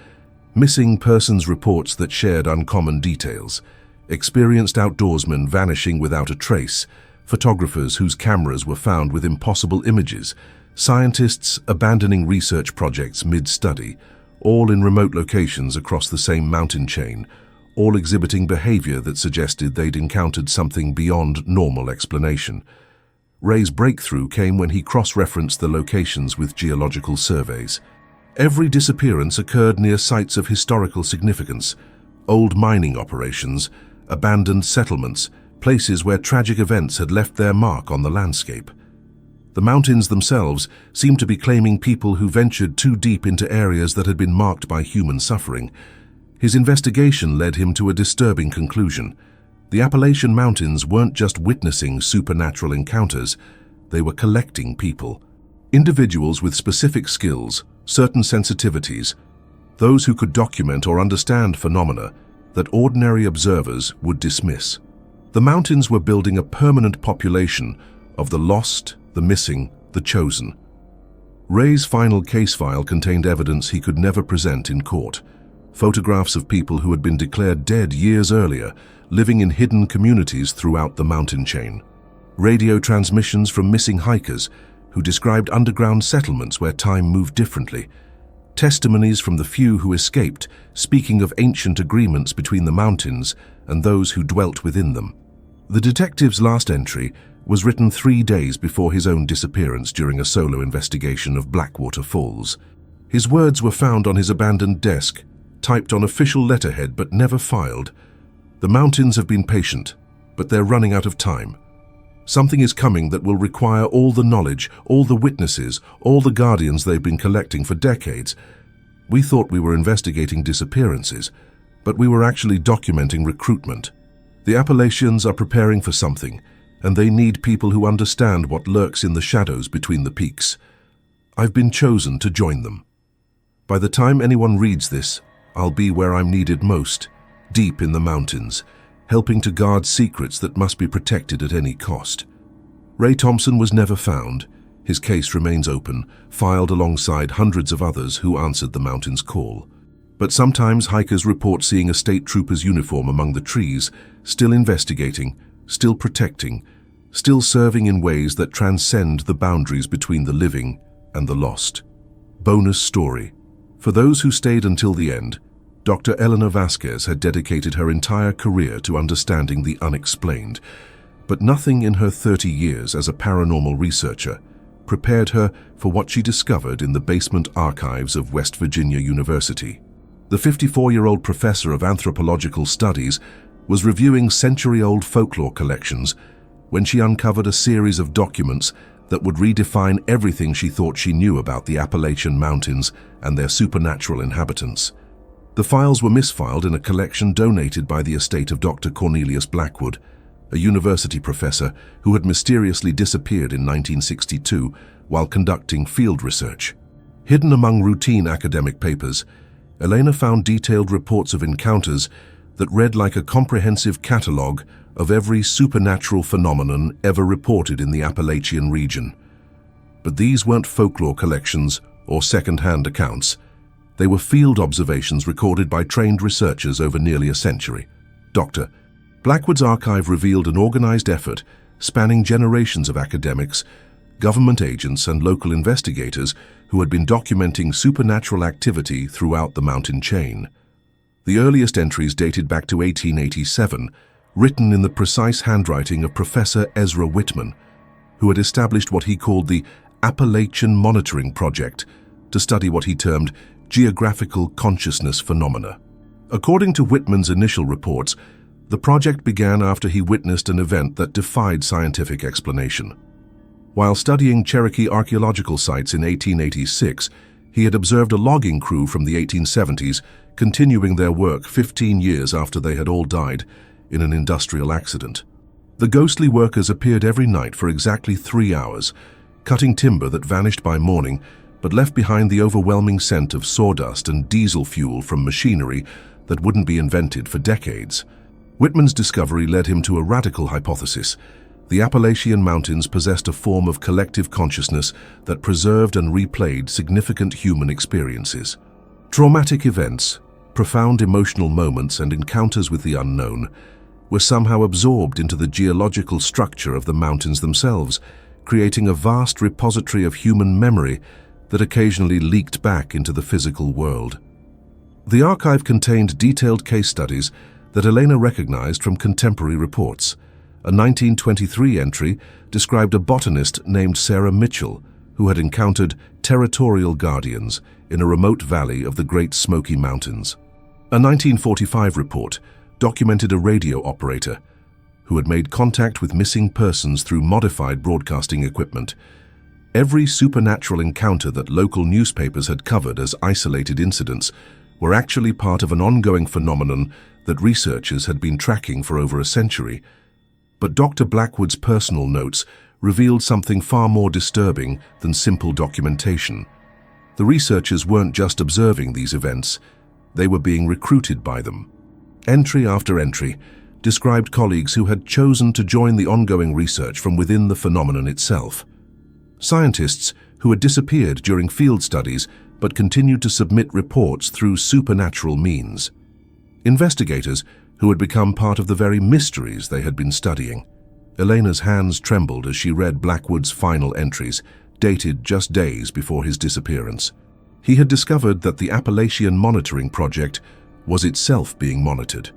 missing persons reports that shared uncommon details, experienced outdoorsmen vanishing without a trace, photographers whose cameras were found with impossible images, scientists abandoning research projects mid-study, all in remote locations across the same mountain chain, all exhibiting behavior that suggested they'd encountered something beyond normal explanation. Ray's breakthrough came when he cross-referenced the locations with geological surveys. Every disappearance occurred near sites of historical significance, old mining operations, abandoned settlements, places where tragic events had left their mark on the landscape. The mountains themselves seemed to be claiming people who ventured too deep into areas that had been marked by human suffering. His investigation led him to a disturbing conclusion. The Appalachian Mountains weren't just witnessing supernatural encounters, they were collecting people. Individuals with specific skills, certain sensitivities, those who could document or understand phenomena that ordinary observers would dismiss. The mountains were building a permanent population of the lost, the missing, the chosen. Ray's final case file contained evidence he could never present in court. Photographs of people who had been declared dead years earlier, living in hidden communities throughout the mountain chain. Radio transmissions from missing hikers who described underground settlements where time moved differently. Testimonies from the few who escaped, speaking of ancient agreements between the mountains and those who dwelt within them. The detective's last entry was written 3 days before his own disappearance during a solo investigation of Blackwater Falls. His words were found on his abandoned desk, typed on official letterhead but never filed. The mountains have been patient, but they're running out of time. Something is coming that will require all the knowledge, all the witnesses, all the guardians they've been collecting for decades. We thought we were investigating disappearances, but we were actually documenting recruitment. The Appalachians are preparing for something, and they need people who understand what lurks in the shadows between the peaks. I've been chosen to join them. By the time anyone reads this, I'll be where I'm needed most, deep in the mountains, helping to guard secrets that must be protected at any cost. Ray Thompson was never found. His case remains open, filed alongside hundreds of others who answered the mountain's call. But sometimes hikers report seeing a state trooper's uniform among the trees, still investigating, still protecting, still serving in ways that transcend the boundaries between the living and the lost. Bonus story. For those who stayed until the end, Dr. Elena Vasquez had dedicated her entire career to understanding the unexplained, but nothing in her 30 years as a paranormal researcher prepared her for what she discovered in the basement archives of West Virginia University. The 54-year-old professor of anthropological studies was reviewing century-old folklore collections when she uncovered a series of documents that would redefine everything she thought she knew about the Appalachian Mountains and their supernatural inhabitants. The files were misfiled in a collection donated by the estate of Dr. Cornelius Blackwood, a university professor who had mysteriously disappeared in 1962 while conducting field research. Hidden among routine academic papers, Elena found detailed reports of encounters that read like a comprehensive catalogue of every supernatural phenomenon ever reported in the Appalachian region. But these weren't folklore collections or second-hand accounts. They were field observations recorded by trained researchers over nearly a century. Dr. Blackwood's archive revealed an organized effort spanning generations of academics, government agents, and local investigators who had been documenting supernatural activity throughout the mountain chain. The earliest entries dated back to 1887, written in the precise handwriting of Professor Ezra Whitman, who had established what he called the Appalachian Monitoring Project to study what he termed geographical consciousness phenomena. According to Whitman's initial reports, the project began after he witnessed an event that defied scientific explanation. While studying Cherokee archaeological sites in 1886, he had observed a logging crew from the 1870s continuing their work 15 years after they had all died in an industrial accident. The ghostly workers appeared every night for exactly 3 hours, cutting timber that vanished by morning but left behind the overwhelming scent of sawdust and diesel fuel from machinery that wouldn't be invented for decades. Whitman's discovery led him to a radical hypothesis. The Appalachian Mountains possessed a form of collective consciousness that preserved and replayed significant human experiences. Traumatic events, profound emotional moments, and encounters with the unknown were somehow absorbed into the geological structure of the mountains themselves, creating a vast repository of human memory that occasionally leaked back into the physical world. The archive contained detailed case studies that Elena recognized from contemporary reports. A 1923 entry described a botanist named Sarah Mitchell who had encountered territorial guardians in a remote valley of the Great Smoky Mountains. A 1945 report documented a radio operator who had made contact with missing persons through modified broadcasting equipment. Every supernatural encounter that local newspapers had covered as isolated incidents were actually part of an ongoing phenomenon that researchers had been tracking for over a century. But Dr. Blackwood's personal notes revealed something far more disturbing than simple documentation. The researchers weren't just observing these events, they were being recruited by them. Entry after entry described colleagues who had chosen to join the ongoing research from within the phenomenon itself. Scientists who had disappeared during field studies but continued to submit reports through supernatural means. Investigators who had become part of the very mysteries they had been studying. Elena's hands trembled as she read Blackwood's final entries, dated just days before his disappearance. He had discovered that the Appalachian Monitoring Project was itself being monitored.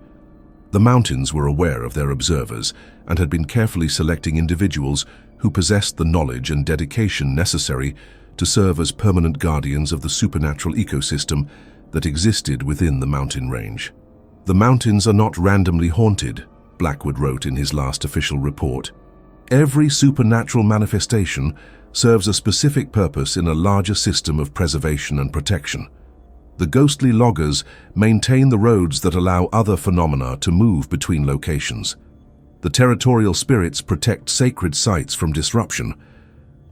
The mountains were aware of their observers and had been carefully selecting individuals who possessed the knowledge and dedication necessary to serve as permanent guardians of the supernatural ecosystem that existed within the mountain range. "The mountains are not randomly haunted," Blackwood wrote in his last official report. "Every supernatural manifestation serves a specific purpose in a larger system of preservation and protection. The ghostly loggers maintain the roads that allow other phenomena to move between locations. The territorial spirits protect sacred sites from disruption.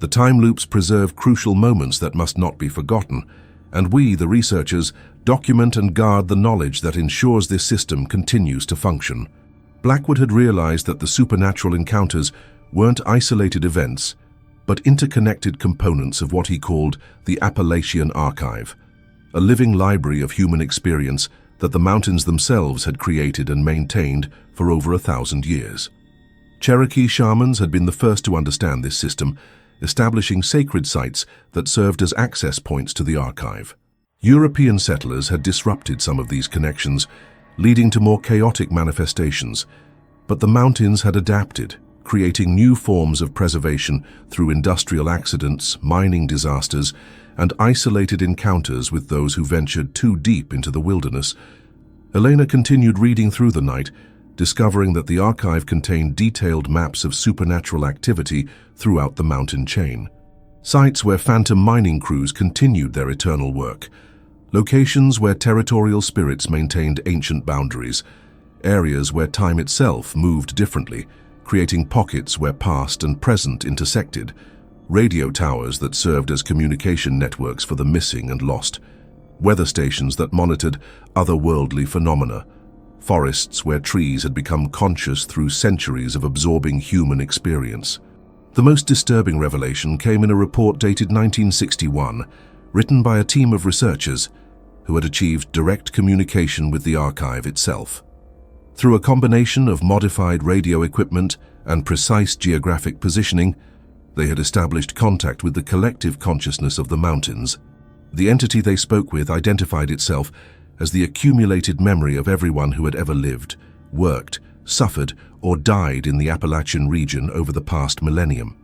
The time loops preserve crucial moments that must not be forgotten, and we, the researchers, document and guard the knowledge that ensures this system continues to function." Blackwood had realized that the supernatural encounters weren't isolated events, but interconnected components of what he called the Appalachian Archive, a living library of human experience that the mountains themselves had created and maintained for over 1,000 years. Cherokee shamans had been the first to understand this system, establishing sacred sites that served as access points to the archive. European settlers had disrupted some of these connections, leading to more chaotic manifestations, but the mountains had adapted, creating new forms of preservation through industrial accidents, mining disasters, and isolated encounters with those who ventured too deep into the wilderness. Elena continued reading through the night, discovering that the archive contained detailed maps of supernatural activity throughout the mountain chain. Sites where phantom mining crews continued their eternal work. Locations where territorial spirits maintained ancient boundaries. Areas where time itself moved differently, creating pockets where past and present intersected. Radio towers that served as communication networks for the missing and lost. Weather stations that monitored otherworldly phenomena. Forests where trees had become conscious through centuries of absorbing human experience. The most disturbing revelation came in a report dated 1961, written by a team of researchers who had achieved direct communication with the archive itself. Through a combination of modified radio equipment and precise geographic positioning, they had established contact with the collective consciousness of the mountains. The entity they spoke with identified itself as the accumulated memory of everyone who had ever lived, worked, suffered, or died in the Appalachian region over the past millennium.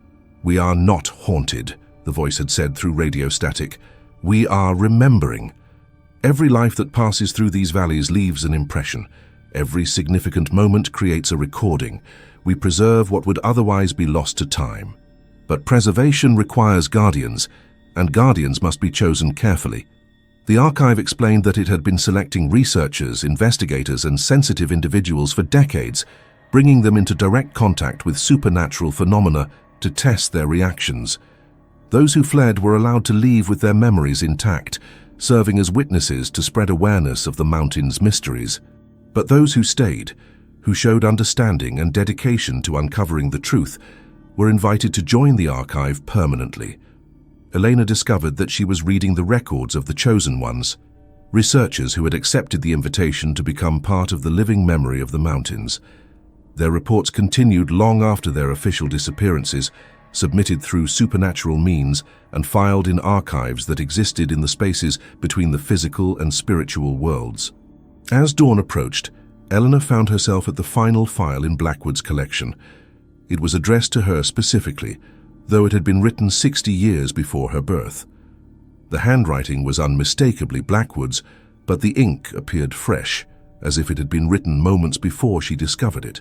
"We are not haunted," the voice had said through radio static. "We are remembering. Every life that passes through these valleys leaves an impression. Every significant moment creates a recording. We preserve what would otherwise be lost to time. But preservation requires guardians, and guardians must be chosen carefully." The archive explained that it had been selecting researchers, investigators, and sensitive individuals for decades, bringing them into direct contact with supernatural phenomena to test their reactions. Those who fled were allowed to leave with their memories intact, serving as witnesses to spread awareness of the mountain's mysteries. But those who stayed, who showed understanding and dedication to uncovering the truth, were invited to join the archive permanently. Elena discovered that she was reading the records of the chosen ones, researchers who had accepted the invitation to become part of the living memory of the mountains. Their reports continued long after their official disappearances, submitted through supernatural means and filed in archives that existed in the spaces between the physical and spiritual worlds. As dawn approached, Eleanor found herself at the final file in Blackwood's collection. It was addressed to her specifically, though it had been written 60 years before her birth. The handwriting was unmistakably Blackwood's, but the ink appeared fresh, as if it had been written moments before she discovered it.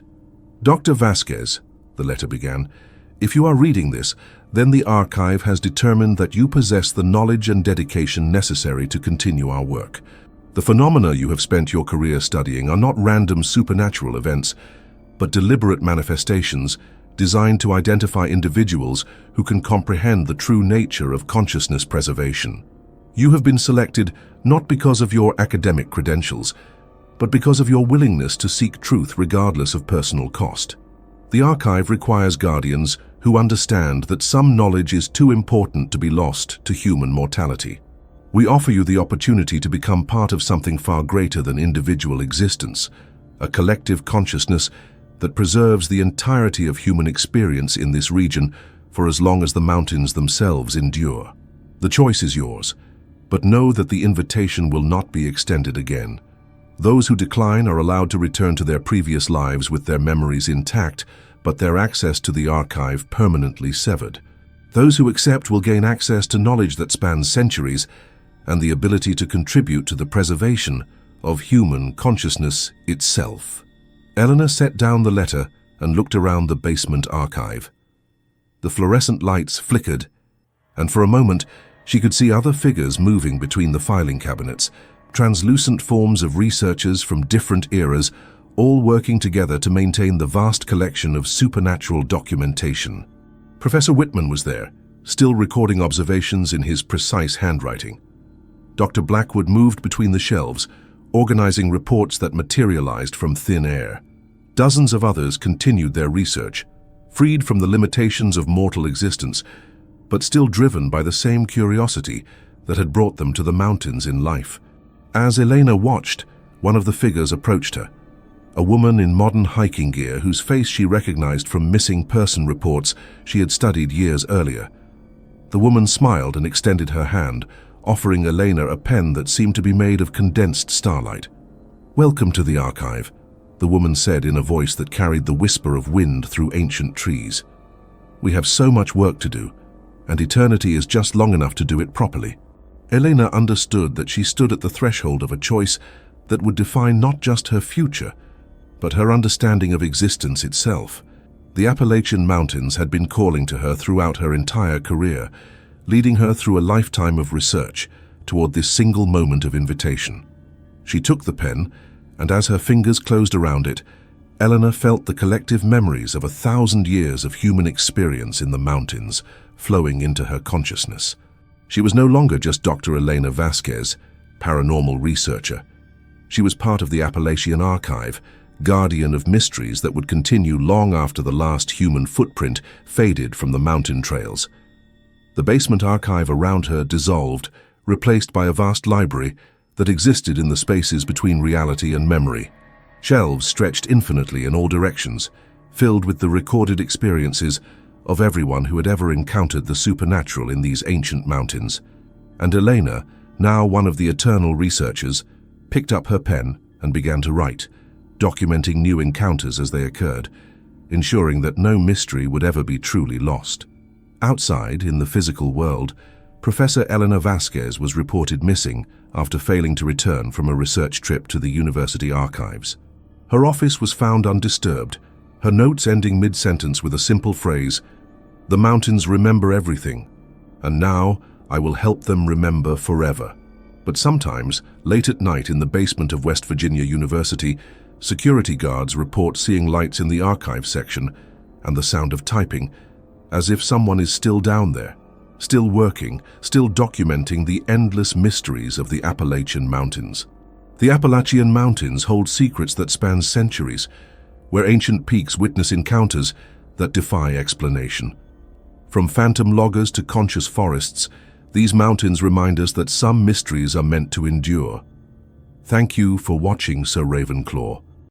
"Dr. Vasquez," the letter began, "if you are reading this, then the archive has determined that you possess the knowledge and dedication necessary to continue our work. The phenomena you have spent your career studying are not random supernatural events, but deliberate manifestations designed to identify individuals who can comprehend the true nature of consciousness preservation. You have been selected not because of your academic credentials, but because of your willingness to seek truth regardless of personal cost. The archive requires guardians who understand that some knowledge is too important to be lost to human mortality. We offer you the opportunity to become part of something far greater than individual existence, a collective consciousness that preserves the entirety of human experience in this region for as long as the mountains themselves endure. The choice is yours, but know that the invitation will not be extended again. Those who decline are allowed to return to their previous lives with their memories intact, but their access to the archive permanently severed. Those who accept will gain access to knowledge that spans centuries and the ability to contribute to the preservation of human consciousness itself." Eleanor set down the letter and looked around the basement archive. The fluorescent lights flickered, and for a moment she could see other figures moving between the filing cabinets, translucent forms of researchers from different eras, all working together to maintain the vast collection of supernatural documentation. Professor Whitman was there, still recording observations in his precise handwriting. Dr. Blackwood moved between the shelves, organizing reports that materialized from thin air. Dozens of others continued their research, freed from the limitations of mortal existence, but still driven by the same curiosity that had brought them to the mountains in life. As Elena watched, one of the figures approached her. a woman in modern hiking gear whose face she recognized from missing person reports she had studied years earlier. The woman smiled and extended her hand, offering Elena a pen that seemed to be made of condensed starlight. "Welcome to the archive," the woman said in a voice that carried the whisper of wind through ancient trees. "We have so much work to do, and eternity is just long enough to do it properly." Elena understood that she stood at the threshold of a choice that would define not just her future, but her understanding of existence itself. The Appalachian Mountains had been calling to her throughout her entire career, leading her through a lifetime of research toward this single moment of invitation. She took the pen, and as her fingers closed around it, Eleanor felt the collective memories of 1,000 years of human experience in the mountains flowing into her consciousness. She was no longer just Dr. Elena Vasquez, paranormal researcher. She was part of the Appalachian Archive, guardian of mysteries that would continue long after the last human footprint faded from the mountain trails. The basement archive around her dissolved, replaced by a vast library that existed in the spaces between reality and memory. Shelves stretched infinitely in all directions, filled with the recorded experiences of everyone who had ever encountered the supernatural in these ancient mountains. And Elena, now one of the eternal researchers, picked up her pen and began to write, documenting new encounters as they occurred, ensuring that no mystery would ever be truly lost. Outside, in the physical world, Professor Elena Vasquez was reported missing after failing to return from a research trip to the university archives. Her office was found undisturbed, her notes ending mid-sentence with a simple phrase, "The mountains remember everything, and now I will help them remember forever." But sometimes, late at night in the basement of West Virginia University, security guards report seeing lights in the archive section and the sound of typing, as if someone is still down there, still working, still documenting the endless mysteries of the Appalachian Mountains. The Appalachian Mountains hold secrets that span centuries, where ancient peaks witness encounters that defy explanation. From phantom loggers to conscious forests, these mountains remind us that some mysteries are meant to endure. Thank you for watching, Sir Ravenclaw.